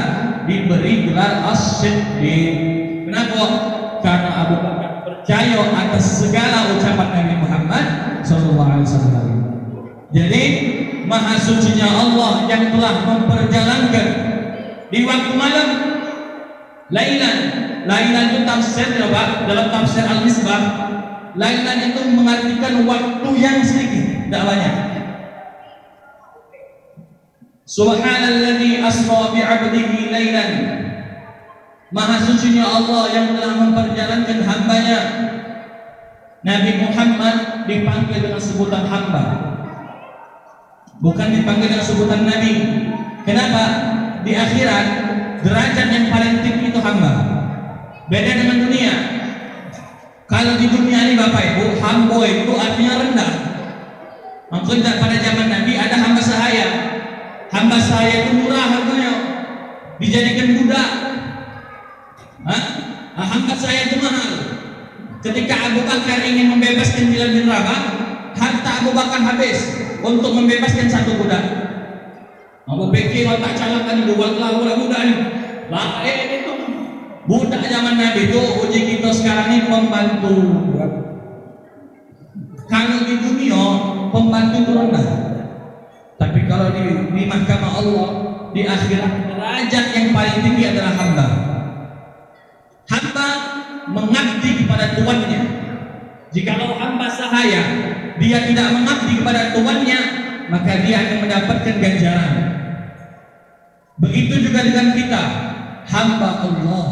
diberi gelar As-Siddiq. Kenapa? Karena Abu Bakar percaya atas segala ucapan Nabi Muhammad sallallahu alaihi wasallam. Jadi Maha Sucinya Allah yang telah memperjalankan di waktu malam Lailan. Lailan itu tafsirnya Pak, dalam tafsir Al-Misbah. Lailan itu mengartikan waktu yang sedikit, tidak banyak. Subhanalladzi asra bi'abdihi lailan. Maha sucinya Allah yang telah memperjalankan hambanya. Nabi Muhammad dipanggil dengan sebutan hamba, bukan dipanggil dengan sebutan Nabi. Kenapa? Di akhirat derajat yang paling tinggi itu hamba. Beda dengan dunia. Kalau di dunia ini Bapak Ibu, hamba itu artinya rendah. Maksudnya pada zaman Nabi ada hamba sahaya. Hamba sahaya itu murah harganya, dijadikan budak. Hamba sahaya itu mahal. Ketika Abu Bakar ingin membebaskan Bilal bin Rabah, harta Abu Bakar habis untuk membebaskan satu budak. Abu pikir tak calakkan itu buat budak ini. Lah itu budak zaman Nabi itu uji kita sekarang ini pembantu. Kalau di dunia pembantu itu rendah, tapi kalau di mahkamah Allah di akhirat derajat yang paling tinggi adalah hamba. Hamba mengabdi kepada tuannya. Jikalau hamba sahaya dia tidak mengabdi kepada tuannya, maka dia akan mendapatkan ganjaran. Begitu juga dengan kita, hamba Allah.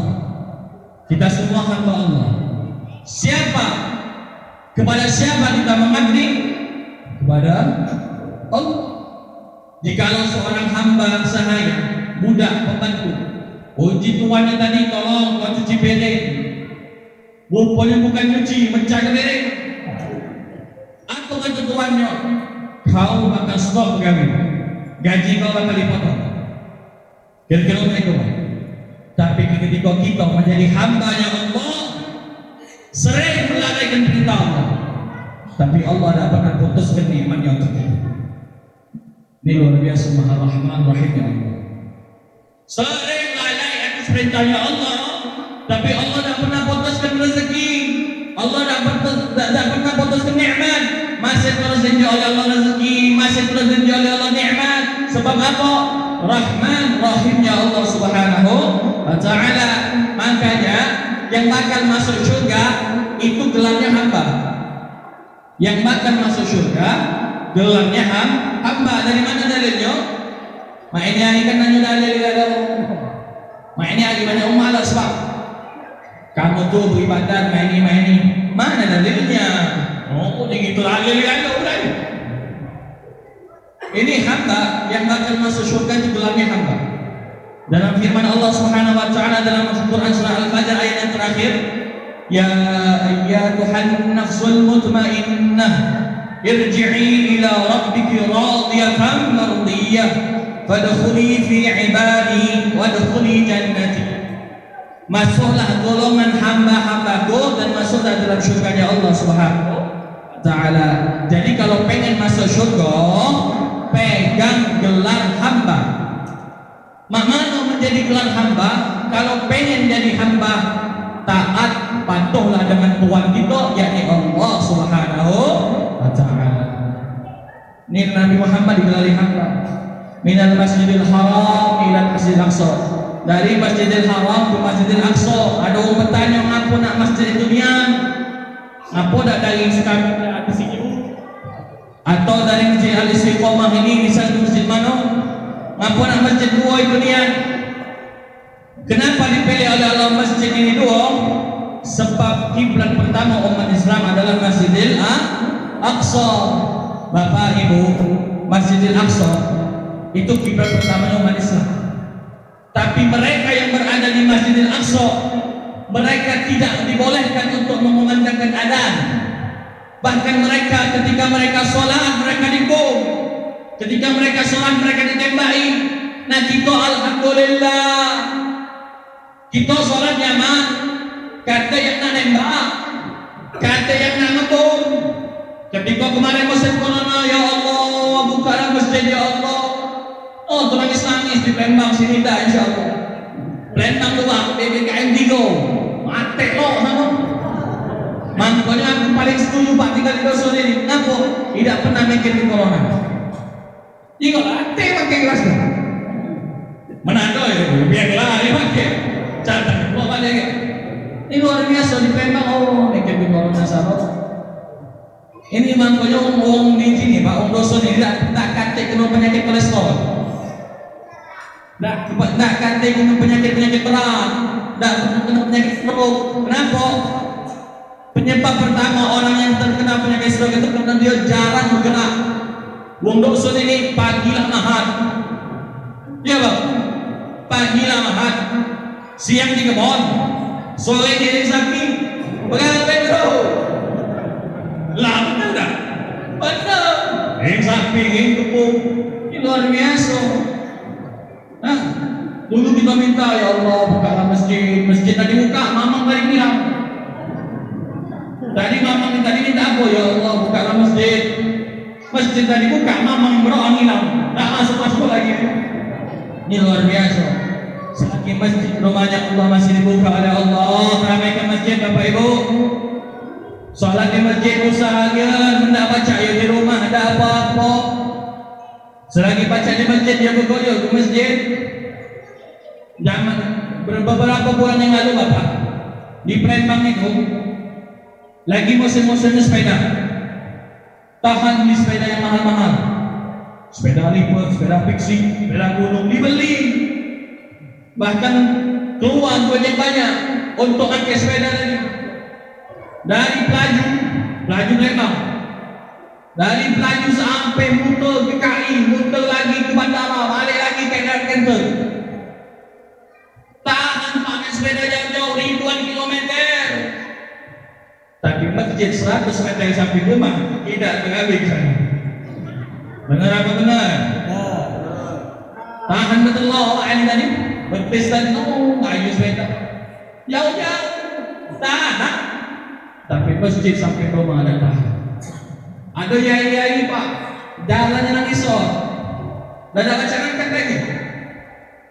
Kita semua hamba Allah. Kepada siapa kita mengabdi? Kepada Allah. Jikalau seorang hamba sahaya, budak, pembantu, uji tuannya tadi, tolong kau cuci piring. Rupanya bukan cuci, menjaga piring. Apa kata tuannya? Kau bakal stop kami, gaji kau bakal dipotong. Kira-kira mereka. Tapi ketika kita menjadi hamba-Nya Allah, sering melalaikan perintah Allah, tapi Allah tidak pernah putuskan nikmat-Nya untuk kita. Ini luar biasa Maha Rahman Rahim ya Allah. Sering lalai atas perintahnya Allah, tapi Allah tidak pernah putuskan rezeki. Allah tidak pernah putuskan nikmat. Masih terus janji oleh Allah rezeki, masih terus janji oleh Allah nikmat. Sebab apa? Rahman Rahimnya Allah Subhanahu wa Ta'ala. Makanya yang bakal masuk surga itu gelarnya hamba. Yang bakal masuk surga gelarnya hamba. Dari mana dalilnya? Maknanya kan nanya dalil ada. Maknanya gimana umat sebab kamu tuh beribadah main-main. Mana dalilnya? Oh, begitu dalil ada udah. Ini hamba yang bakal masuk surga itu gelarnya hamba. Dalam firman Allah Subhanahu wa Ta'ala dalam Al-Qur'an surah Al-Fajr ayat yang terakhir, ya ayyatuhan nafsul mutmainnah irji'i ila rabbiki radiyatan mardiyah fadkhuli fi ibadi wadkhuli jannati. Masuklah golongan hamba-hambaku dan masuklah dalam surganya Allah Subhanahu wa Ta'ala. Jadi kalau pengen masuk surga, pegang gelar hamba. Mana menjadi gelar hamba? Kalau pengen jadi hamba, taat, patuhlah dengan Tuhan kita, yakni Allah Subhanahu wa Ta'ala. Ini Nabi Muhammad digelari hamba. Minal Masjidil Haram ila Masjidil Aqsa. Dari Masjidil Haram ke Masjidil Aqsa. Ada orang bertanya, ngapa nak masjid itu nian? Ngapa tak dari sekarang ke sini? Atau dari Masjid Al-Istiqomah ini bisa ke masjid mana? Ngapa nak masjid dua itu nian? Kenapa dipilih oleh Allah masjid ini dua? Sebab kiblat pertama umat Islam adalah Masjidil Aqsa. Bapak Ibu, Masjidil Aqsa itu kiblat pertama umat Islam. Tapi mereka yang berada di Masjidil Aqsa, mereka tidak dibolehkan untuk mengumandangkan adzan. Bahkan mereka ketika mereka sholat mereka dibom, ketika mereka sholat mereka ditembaki. Nah kita alhamdulillah kita sholat nyaman, kata yang nak nembak, kata yang nak ngebom. Ketika kemarin musim corona, ya Allah bukalah masjid ya Allah. Oh nangis-nangis di Palembang sini dah insya Allah. Palembang luar PPKM 3 mati loh sama. Makanya aku paling setuju Pak tinggal di dosa ini. Kenapa? Tidak pernah mikir di corona. Tinggal ate pakai gelas tu. Menado ya, biarlah dia pakai. Catat, bawa balik. Ini luar biasa di Palembang. Oh, mikir di corona sahabat. Ini makanya orang di sini Pak, orang dosa ini tak kata kena penyakit kolesterol. Tak kata kena penyakit berat. Tak kena penyakit stroke. Kenapa? Penyebab pertama orang yang terkena penyakit stroke itu karena dia jarang bergerak. Wong dosun ini pagilah mahat, ya bang, pagilah mahat, siang di kebun, sore di sapi, pegang petro, lah betul tak? Betul. Sapi, kebun, ini luar biasa. Nah, dulu kita minta ya Allah bukalah masjid, masjid tadi buka, mamang tadi bilang. Tadi mamang tadi minta apa ya Allah bukalah masjid. Masjid tadi buka, mamang berdoa hilang, tak masuk lagi. Ini luar biasa. Selagi masjid rumahnya Allah masih dibuka oleh Allah, ramaikan masjid Bapak Ibu. Salat di masjid usahakan hendak baca ya di rumah ada apa-apa. Selagi baca di masjid dia bergoyang ke masjid. Zaman beberapa bulan yang lalu Bapak di Palembang itu lagi musim-musimnya sepeda. Tahan beli sepeda yang mahal-mahal, sepeda lipat, sepeda fiksi, sepeda gunung dibeli. Bahkan keluar banyak-banyak untuk angkat sepeda tadi. Dari Pelaju Palembang, dari Pelaju sampai muter ke KI, muter lagi ke bandara, balik lagi ke kantor. Tahan pakai sepeda jauh-jauh ribuan kilometer. Tapi masjid 100 meter samping rumah tidak terhabis sana. Benar apa benar? Tahan betul Allah ini tadi berpesta ayo sepeda jauh-jauh tahan. Tapi masjid samping rumah ada tahan. Ada yai-yai Pak, jalannya nang isor, dah ada baca angkat lagi.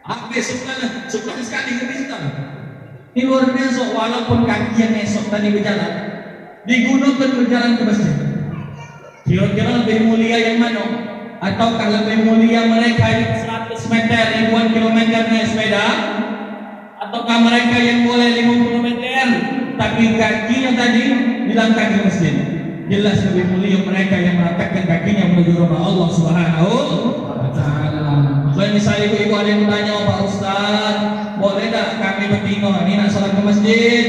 Habis sebulan sekali ke situ. Ini luar biasa walaupun kaki yang esok tadi berjalan. Digunakan berjalan ke masjid. Kira-kira lebih mulia yang mana? Ataukah lebih mulia mereka yang 100 meter, ribuan kilometer naik sepeda? Ataukah mereka yang boleh 50 meter tapi kakinya tadi dilangkah ke masjid? Jelas lebih mulia mereka yang melangkahkan kakinya menuju rumah Allah Subhanahu wa Ta'ala. Kalau misalnya ibu-ibu ada yang bertanya, Pak Ustaz, boleh tak kami bertino ini nak salat ke masjid?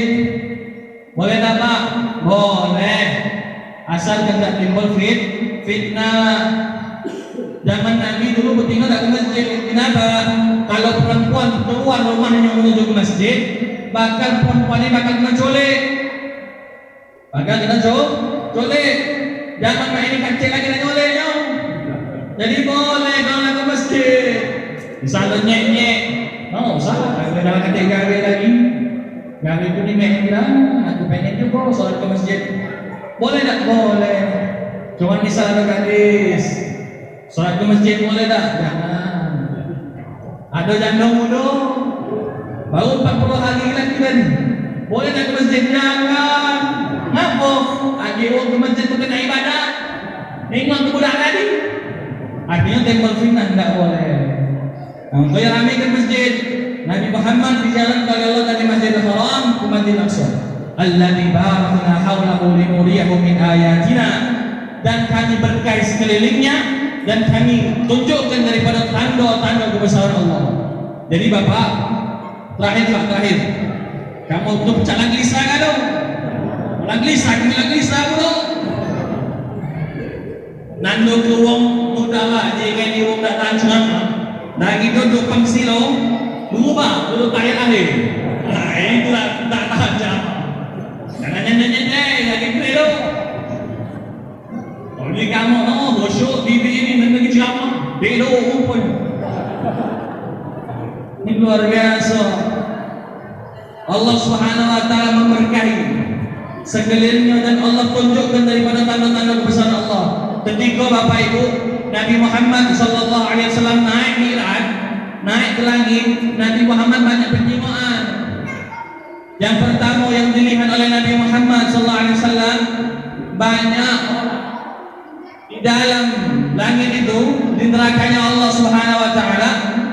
Boleh tak Pak? Boleh, asal tidak timbul fitnah. Zaman Nabi dulu betina tak ke masjid. Kenapa? Kalau perempuan keluar rumahnya menuju ke masjid, bahkan perempuan ini bakal kena culik. Bakal kena culik. Zaman ini kecil lagi kena culiknya. Jadi boleh kalau nak ke masjid. Misalnya nyek-nyek, no salah. Kalau dah kata gawe lagi. Gawe itu ni bilang, aku pengen juga sholat ke masjid. Boleh tak? Boleh. Cuma misal ada gadis, sholat ke masjid boleh tak? Jangan. Ada janda muda, baru 40 hari lagi tadi. Boleh tak ke masjid? Jangan. Ngapa? Akhirnya ke masjid itu kena ibadat. Memang ke budak tadi. Artinya tembal fitnah tak boleh. Nah, yang ramai ke masjid. Nabi Muhammad dijalankan oleh Allah dari Masjidil Haram ke Masjidil Aqsa. Alladzi barakna haulahu linuriyahu min ayatina. Dan kami berkahi sekelilingnya dan kami tunjukkan daripada tanda-tanda kebesaran Allah. Jadi Bapak, terakhir. Kamu untuk pecah lagi Islam dong. Laglisah bro. Nando ke wong muda lah, jangan di wong datang ceramah. Lagi duduk pangsilo, mengubah duduk ayat akhir. Nah itulah tak tahan ceramah. Jangan nyanyi lagi bro. Kalau ni kamu no bosok bibi ini membagi ceramah, beda pun. Ini luar biasa. Allah Subhanahu wa taala memberkahi sekelilingnya dan Allah tunjukkan daripada tanda-tanda kebesaran Allah. Ketika Bapak Ibu Nabi Muhammad sallallahu alaihi wasallam naik Mi'raj, naik ke langit, Nabi Muhammad banyak penjimaan. Yang pertama yang dilihat oleh Nabi Muhammad sallallahu alaihi wasallam, banyak di dalam langit itu, di nerakanya Allah Subhanahu wa taala,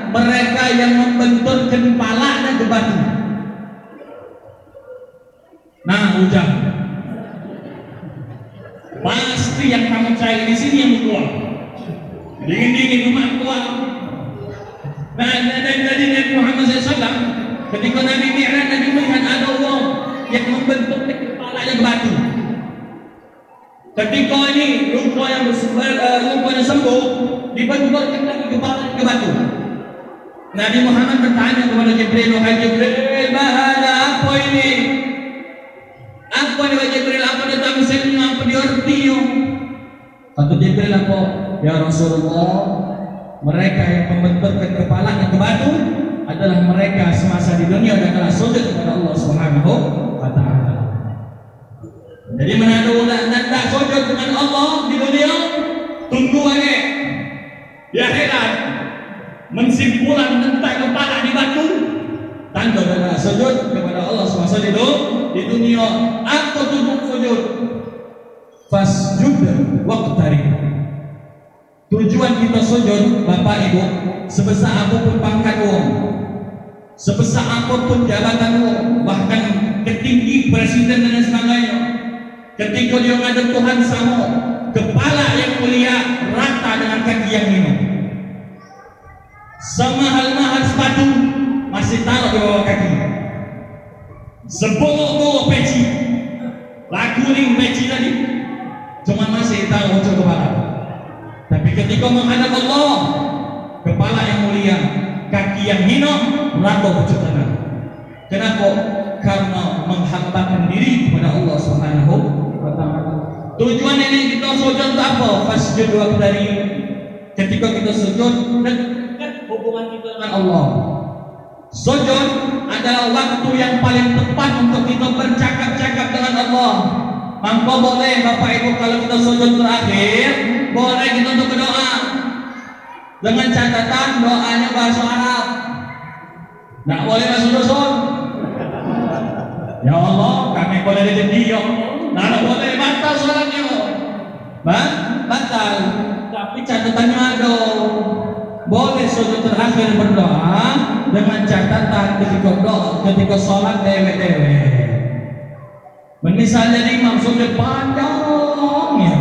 mereka yang membenturkan kepalanya ke batu. Nah, hujan. Pasti yang kamu cari di sini yang keluar. Dingin-dingin rumah keluar. Nah, dari Nabi Muhammad SAW, ketika Nabi Mi'raj, Nabi melihat ada orang yang membentuk kepalanya ke batu. Ketika ini lupa yang sembuh, dibenturkan lagi kepalanya ke batu. Nabi Muhammad bertanya kepada Jibril, wahai Jibril, bahaya apa ini? Apa ni Jibril? Apa datang sini? Apa diarti? Kata Jibril apa? Ya Rasulullah, mereka yang membenturkan kepalanya ke batu adalah mereka semasa di dunia dan telah sujud kepada Allah Subhanahu wa taala. Jadi mana nak tak sujud dengan Allah di dunia, tunggu lagi. Di akhirat mensimpulan tentang kepala di batu, tanda adalah sujud kepada Allah semasa di dunia. Apa tujuan sujud? Fasjud waqtarib. Tujuan kita sujud, Bapak Ibu, sebesar apapun pangkat orang, sebesar apapun jabatan orang, bahkan ketinggi presiden dan sebagainya, ketika dia menghadap Tuhan sama, kepala yang mulia rata dengan kaki yang hina. Semahal-mahal sepatu masih taruh di bawah kaki. Sebolok-bolok peci, lakuning peci tadi, cuma masih taruh ujung kepala. Tapi ketika menghadap Allah, kepala yang mulia, kaki yang hina, rata ujung tangan. Kenapa? Karena menghambakan diri kepada Allah Subhanahu wa taala. Tujuan ini kita sujud untuk apa? Fasjud waqtarib. Ketika kita sujud, hubungan kita dengan Allah. Sujud adalah waktu yang paling tepat untuk kita bercakap-cakap dengan Allah. Maka boleh Bapak Ibu kalau kita sujud terakhir, boleh kita untuk berdoa dengan catatan doanya bahasa Arab. Tidak boleh bahasa dusun. Ya Allah, kami boleh rezeki ya Allah. Tidak boleh batal solatnya. Batal. Tapi catatannya ada. Boleh sujud terakhir berdoa dengan catatan ketika sholat dewek-dewek. Misalnya imam sujud panjang ya.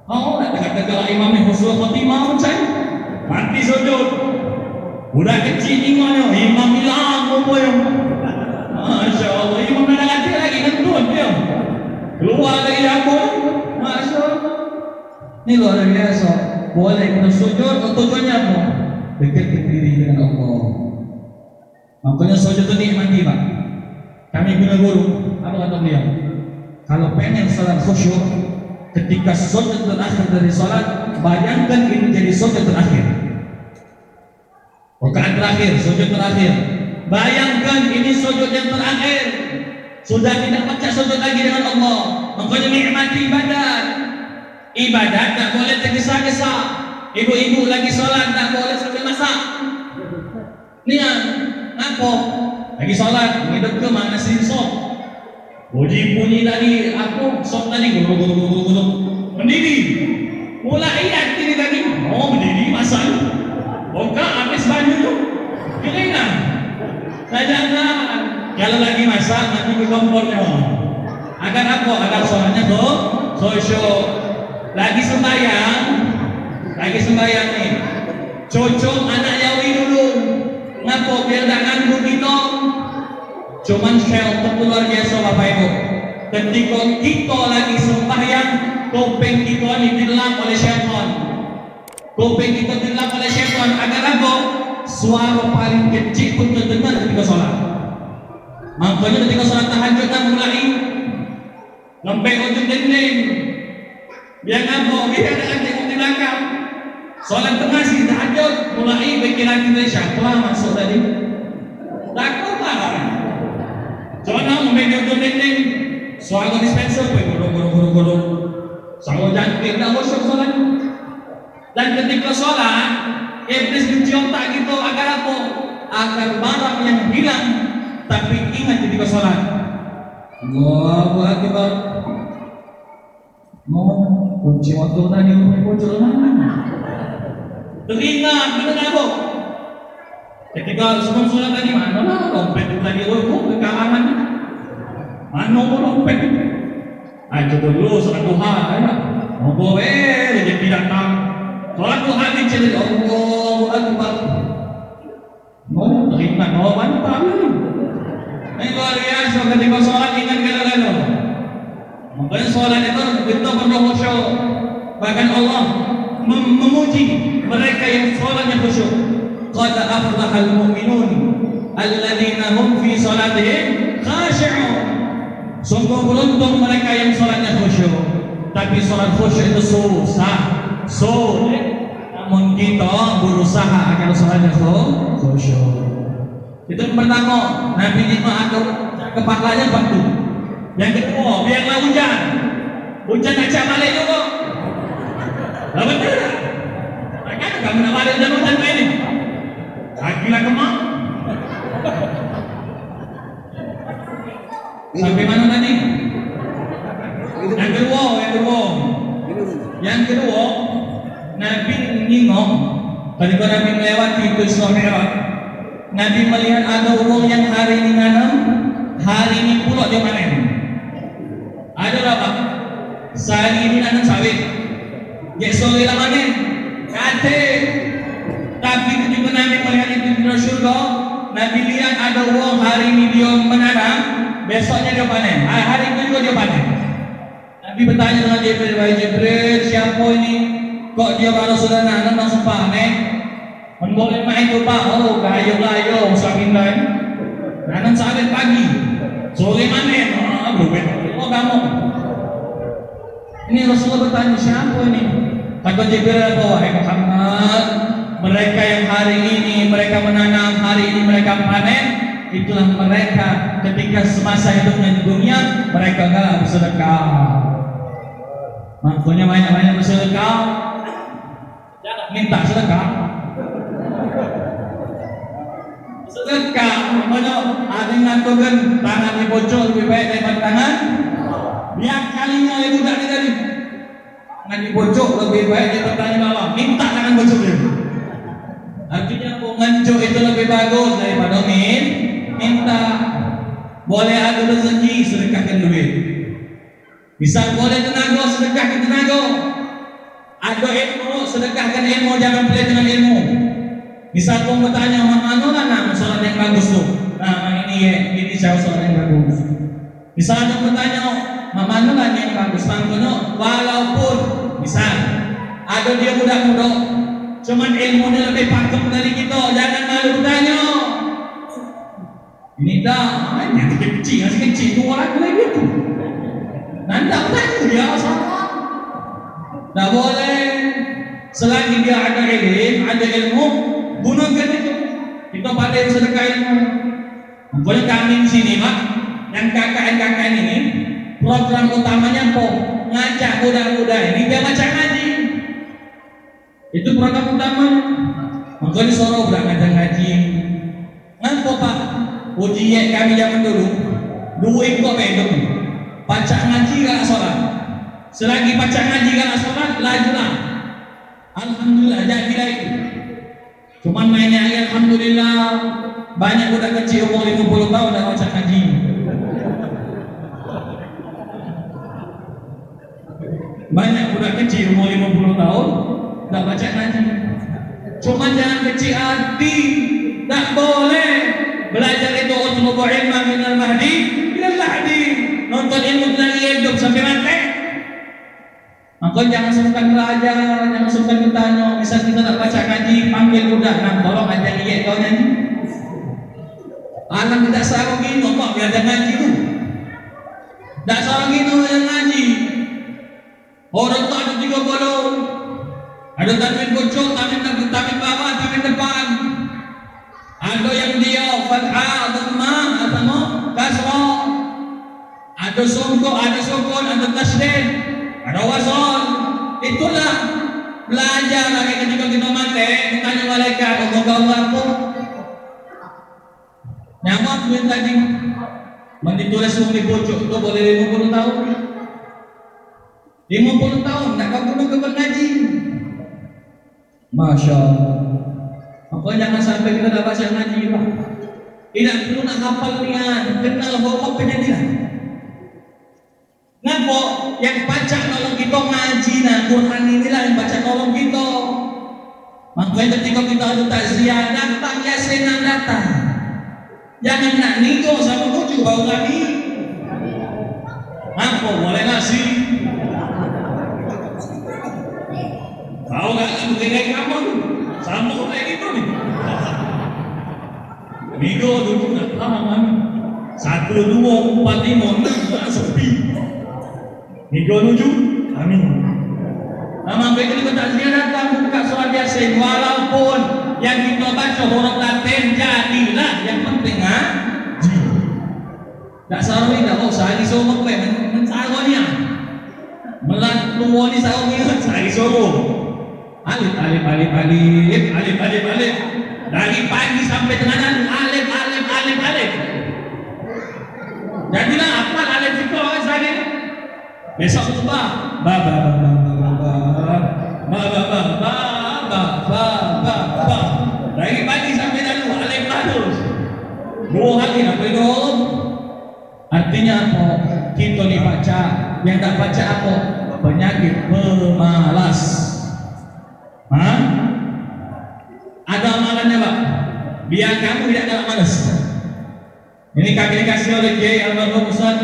Oh, nak kata-kata imam yang khusus khotimah macam mati sujud. Budak kecil ingatnya imam hilang apa yang. Masya Allah, imam dah kecil lagi kentut dia. Keluar dari dapur. Masya Allah. Ini luar biasa. Boleh kita sujud, tujuannya apa? Dekatkan diri dengan Allah. Makanya sujud itu nikmati Pak. Kami guna guru, apa kata beliau? Kalau pengen salat khusyuk, ketika sujud terakhir dari salat, bayangkan ini jadi sujud terakhir. Rakaat terakhir, sujud terakhir. Bayangkan ini sujud yang terakhir. Sudah tidak baca sujud lagi dengan Allah. Makanya nikmati ibadat. Ibadat tak boleh tergesa-gesa. Ibu-ibu lagi sholat tak boleh sambil masak. Niat, apa? Lagi sholat, hidup ke mana sih sop? Bunyi tadi, apa? Sop tadi, gulung. Mendidih. Mulai lihat ini tadi. Oh mendidih masak. Buka habis banyu tu. Keringan. Jangan. Kalau lagi masak nanti ke kompornya. Agar apa? Agar sholatnya khusyuk. Lagi sembahyang nih. Cocok anak Yawi dulu. Ngapa? Biar tak ganggu kita. Cuman shell luar biasa Bapak Ibu. ketika kita lagi sembahyang, kuping kita ini dilap oleh syaitan. Kuping kita dilap oleh syaitan agar apa? Suara paling kecil pun terdengar ketika sholat. Makanya ketika sholat tahajud dan mulai sampai ujung dinding, biar apa? Biar ada tengok di belakang. Sholat tengah sih tahajud mulai pikiran kita siapa masuk tadi. Takut lah. Jangan sampai di ujung dinding. Suara dispenser pun gurung. Suara jantik dah khusyuk sholat. Dan ketika sholat, iblis mencium tak gitu agar apa? Agar barang yang hilang tapi ingat ketika sholat. Allahu Akbar. Kunci waktu tadi muncul mana? Teringat benar apa? Ketika sebelum sholat tadi mana lah dompet tadi ke kalangan mana dompet? Ayo dulu sholat duha ya. Mau rezeki datang. Sholat duha ni jadi Allahu Akbar. Teringat mantap ni. Ini luar biasa ketika sholat ingat gala-gala. Makanya sholat itu kita perlu khusyuk. Bahkan Allah memuji mereka yang sholatnya khusyuk. Qad aflahal mu'minun alladzina hum fi sholatihim khashi'un. Sungguh beruntung mereka yang sholatnya khusyuk. Tapi sholat khusyuk itu susah, sulit. Namun kita berusaha agar sholatnya khusyuk. Itu yang pertama, Nabi Jemaah kepalanya batu. Yang kedua, biarlah hujan acak balik juga. Lah betul tak? Takkan kamu nak balik hujan ini? Kakilah kemak. Sampai mana tadi? Yang kedua, Nabi nengok ketika Nabi melewati itu Isra Mi'raj. Nabi melihat ada orang yang hari ini nanam, hari ini pula dia panen. Ada berapa? Sehari ini nanam sawit, dia sore lah panen. Kata, tapi ketika Nabi melihat itu di surga, Nabi lihat ada orang hari ini dia menanam, besoknya dia panen. Hari itu juga dia panen. Nabi bertanya dengan Jibril, wahai Jibril, siapa ini? Kok dia kalau sudah nanam langsung panen? Boleh main tu pak, oh gayo sakindan. Nanam sawit pagi, sore manen, oh kamu. Ini Rasulullah bertanya siapa ini? Kata Jibril apa? Wahai Muhammad, mereka yang hari ini mereka menanam, hari ini mereka panen, itulah mereka ketika semasa hidupnya di dunia mereka enggak bersedekah. Makanya banyak-banyak bersedekah, jangan minta sedekah. Sedekah, makanya ada yang ngatakan tangan di bocor lebih baik daripada tangan. Biar kalinya itu tak tadi. Tangan di bocor lebih baik daripada tangan bawah. Minta tangan bocor dia. Artinya mengancuk itu lebih bagus daripada minta. Boleh ada rezeki, sedekahkan duit. Misal boleh tenaga, sedekahkan tenaga. Ada ilmu, sedekahkan ilmu, jangan pilih dengan ilmu. Misal pun bertanya, mana nak solat yang bagus tu? Nah, ini jauh solat yang bagus. Misal ada bertanya, mana lah yang bagus? Maknanya, walaupun misal ada dia budak-budak, cuman ilmunya lebih pakem dari kita, jangan malu bertanya. Ini dah, masih kecil, tu orang lagi tu. Nanti bertanya dia sama. Tak boleh. Selagi dia ada ilmu, gunakan itu. Kita pandai sedekah ilmu. Makanya kami di sini, Pak, yang KKN ini, program utamanya apa? Ngajak budak-budak ini biar baca ngaji. Itu program utamanya. Makanya suruh budak ngajak ngaji. Ngapa Pak? Ujian kami zaman dulu, duit kok bedok. Baca ngaji gak sholat. Selagi baca ngaji gak sholat, lajulah. Alhamdulillah, jadilah itu. Cuman mainnya alhamdulillah, banyak budak kecil umur 50 tahun dah baca ngaji. Banyak budak kecil umur 50 tahun dah baca ngaji. Cuman jangan kecil hati, tak boleh. Belajar itu utlubu ilman minal mahdi ilal lahdi. nonton ilmu lagi hidup sampai mati. Maka jangan sungkan belajar, jangan sungkan bertanya. Misal kita nak baca ngaji, panggil budak, nak tolong ajar dia kau nyanyi. Anak tidak sarung gino, kok biar ada ngaji tu. Tak sarung gino yang ngaji. Orang tu ada 30. Ada tamin bocor, tamin bawah, tamin depan. Ada yang dia fathah, dhammah, atau kasrah. Ada sukun, ada tasydid, ada wasal. Itulah belajar lagi ketika kita mati. Tanya malaikat, Allah apa? Nyamak yang tadi ditulis di pojok itu boleh 50 tahun. 50 tahun nak kau guna ke ngaji. Masya Allah. Maka jangan sampai kita dah baca ngaji lah. Tidak perlu nak hafal niat, kenal bawa penyediaan. Ngapa yang baca nolong kita ngaji nah Quran inilah yang baca nolong kita. Makanya ketika kita ada takziah datang yasinan datang. Jangan nak nikah sama cucu bau kami. Apa boleh nasi? Tahu nggak kayak kamu? Sama kayak gitu nih. Nikah dulu nak lama. 1, 2, 4, 5, 6 sepi. Nikah nuju, amin. Nama begitu kita takziah datang buka surat Yasin walaupun yang kita baca huruf Latin jadilah yang penting ngaji. Tak sarui dah sehari suruh apa mensaruhnya. Melat luar ni sarungnya sehari suruh. Alif. Dari pagi sampai tengah malam alif. Jadilah apa alif itu sehari. Besok ubah ba. Dari pagi sampai lalu alif terus. 2 hari apa itu? Artinya apa? Kita dibaca, yang tak baca apa? Penyakit pemalas. Ada amalannya Pak. Biar kamu tidak ada malas. Ini kami dikasih oleh Kiai Almarhum Ustaz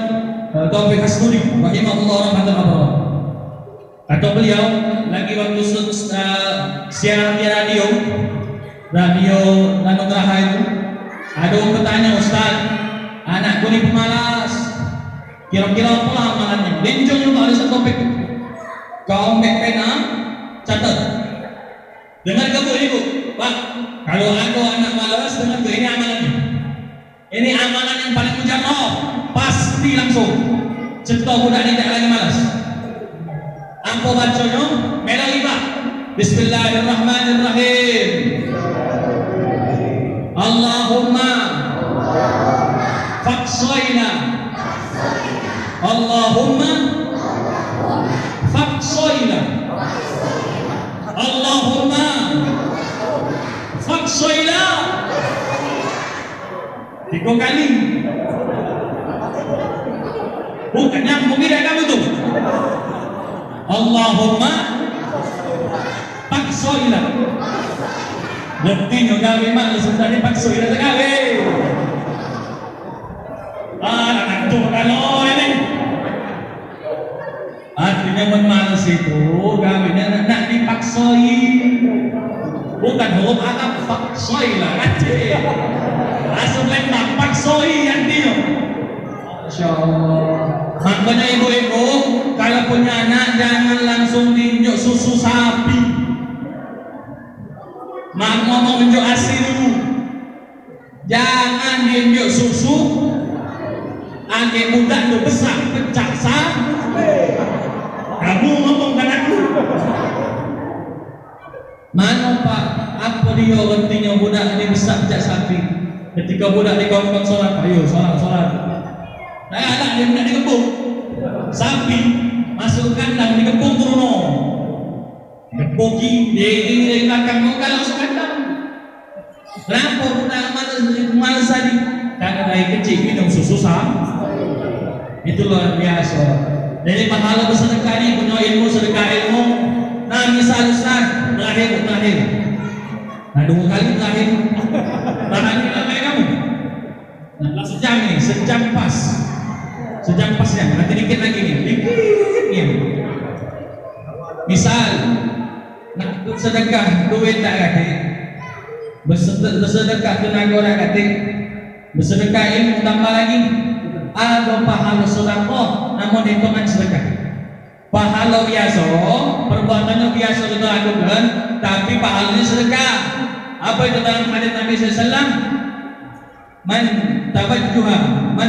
Taufik Hasnuri rahimahullah rahmatullah. Kata beliau lagi waktu siaran di radio Anugerah itu ada orang bertanya, Ustaz, anakku ini pemalas, kira-kira apa amalannya? Linjung juga ada satu topik. Kau ambil pena, catat. Dengar ke ibu, Pak, kalau ada anak malas, dengar ke ini amalannya. Ini amalan yang paling mujarab, pasti langsung. Cetok budak ini tidak lagi malas. Apa bacanya? Merah lima. Bismillahirrahmanirrahim. Allahumma faqsoina. Allahumma faqsoina. Allahumma faqsoina. 3 kali. Bukan nyambung tidak kamu tuh. Allahumma paksoina. Berarti gawe mak sebenarnya paksoina sekali. Anak tuh kalau ini artinya memalas itu gawenya nak dipaksoi. Bukan huruf Arab paksoina aja. Langsung lembak paksoi yang dia. Masya Allah. Makanya ibu-ibu kalau punya anak jangan langsung diinjak susu sapi. Mak ngomong injak ASI dulu. Jangan diinjak susu. Anak budak itu besar pecah sapi. Kamu ngomongkan aku. Mana Pak? Apa dia artinya budak ini besar pecah sapi? Ketika budak dikongkong sholat, ayo sholat. Ada yang tidak dikepung. Sapi masuk kandang dikepung turun. Dikepuki dari belakang mau kalau masuk kandang. Kenapa budak malas tadi? Karena dari kecil minum susu sapi. Itu luar biasa. Jadi pahala bersedekah ini punya ilmu sedekah ilmu. Nah misal Ustaz terakhir. Nah 2 kali terakhir. Tahan lama kamu. Nah sejam pas. sejam pasnya, nanti dikit lagi nih, dikit nih. Misal, nak sedekah duit tak kate, bersedekah tenaga orang kate, bersedekah ilmu tambah lagi, ada pahala sedekah, namun hitungan sedekah. Pahala biasa, perbuatannya biasa kita lakukan, tapi pahalanya sedekah. Apa itu dalam hadis Nabi SAW? Man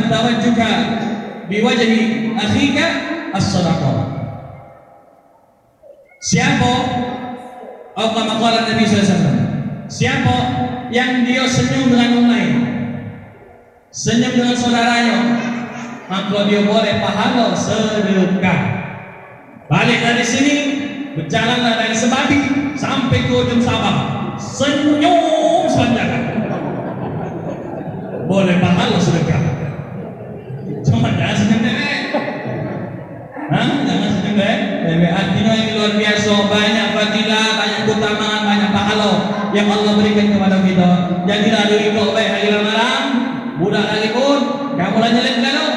tawajjuha biwajhi akhika as-sadaqah. Siapa, atau maqala Nabi SAW, siapa yang dia senyum dengan orang lain, senyum dengan saudaranya, maka dia boleh pahala sedekah. Balik dari sini, berjalanlah dari Sebabi sampai ke ujung Sabah, senyum sepanjang, boleh pahala sedekah. Cuma jangan senyum deh. Jangan senyum deh. Artinya ini luar biasa, banyak fadilah, banyak keutamaan, banyak pahala yang Allah berikan kepada kita. Jadilah diri kau baik hari malam, budak lagi pun kamu lah jelek kalau.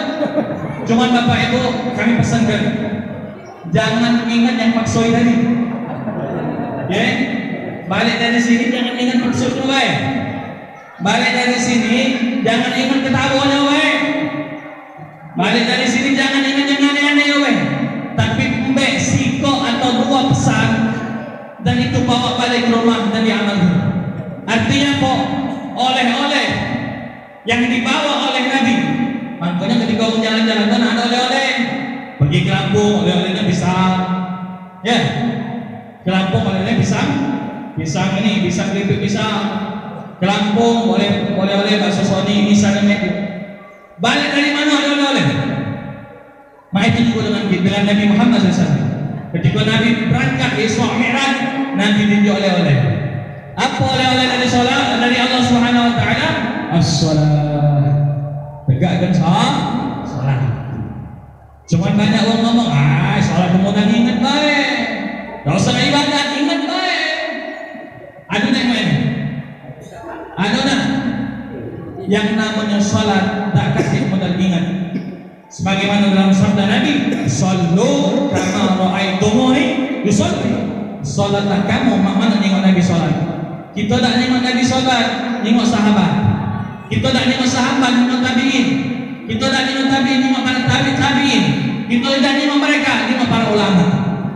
Cuma Bapak Ibu kami pesankan, jangan ingat yang maksud tadi. Ya, balik dari sini jangan ingat maksudnya baik. Balik dari sini jangan ingat ketawanya baik. Balik dari sini jangan ingat yang aneh-aneh baik. Tapi mbak siko atau dua pesan dan itu bawa balik ke rumah dan diamalkan. Artinya kok oleh-oleh yang dibawa oleh Nabi. Makanya ketika orang jalan-jalan kan ada oleh-oleh. Pergi ke Lampung, oleh-olehnya pisang. Ya, ke Lampung oleh-olehnya pisang. Pisang ini, pisang keripik pisang. Ke Lampung oleh-oleh bakso Sony, misalnya itu. Balik dari mana oleh-oleh? Maka itu juga dengan Nabi Muhammad SAW. Ketika Nabi berangkat Isra Mi'raj, Nabi ditunjuk oleh-oleh. Apa oleh-oleh dari Allah Subhanahu Wa Taala? As-salat. Tegakkan salat. Cuma banyak orang ngomong, salat kemudian ingat baik. Gak usah ibadat, ingat baik. Aduh nak main. Aduh nak. Yang namanya salat tak kasih modal ingat. Sebagaimana dalam sabda Nabi, sallu kama ra'aitumuni yusalli. Salatlah kamu, mana nengok Nabi salat. Kita tak nengok Nabi salat, nengok sahabat. Kita tak nengok sahabat, nengok tabi'in. Kita tak nengok tabi'in, nengok para tabi'in. Kita tak nengok mereka, nengok para ulama,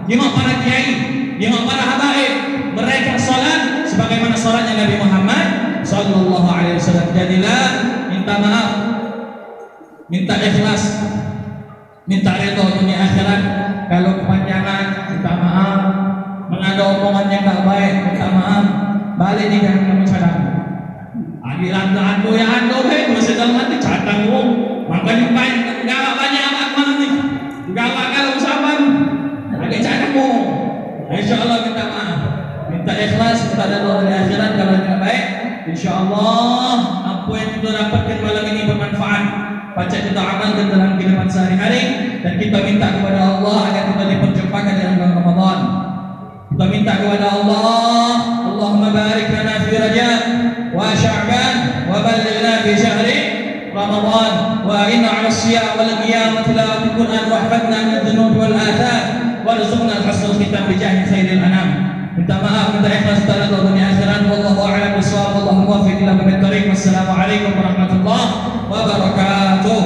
nengok para kiai, nengok para habaib. Mereka salat sebagaimana salatnya Nabi Muhammad sallallahu alaihi wasallam. Jadilah minta maaf, minta ikhlas, minta ridho dunia akhirat. Kalau kepanjangan, minta maaf. Mengada omongan yang tak baik, minta maaf. Balik ni jangan kamu cadang. Adilan ando yang ando masih dalam hati cadang wong. Makanya banyak, banyak amat mana ni. Gawak kalau sabar, agak cadang wong. InsyaAllah minta maaf, minta ikhlas, minta ridho dunia akhirat. Kalau yang baik, InsyaAllah apa yang kita dapatkan malam ini bermanfaat. Baca kita amalkan dalam kehidupan sehari-hari dan kita minta kepada Allah agar kita diperjumpakan dalam bulan Ramadan. Kita minta kepada Allah, Allahumma barik lana fi Rajab wa Sya'ban wa ballighna fi syahri Ramadan wa inna 'ala as-siyam wal qiyam wa tilawati Qur'an wa hafadna min adh-dhunub wal atham warzuqna al-husnul khitam bi jahi khairil anam. Minta maaf, minta ikhlas pada dunia akhirat. Wallahu a'lam bishawab. Wallahu muwaffiq ila aqwamit thariq. Wassalamu alaikum warahmatullahi wabarakatuh.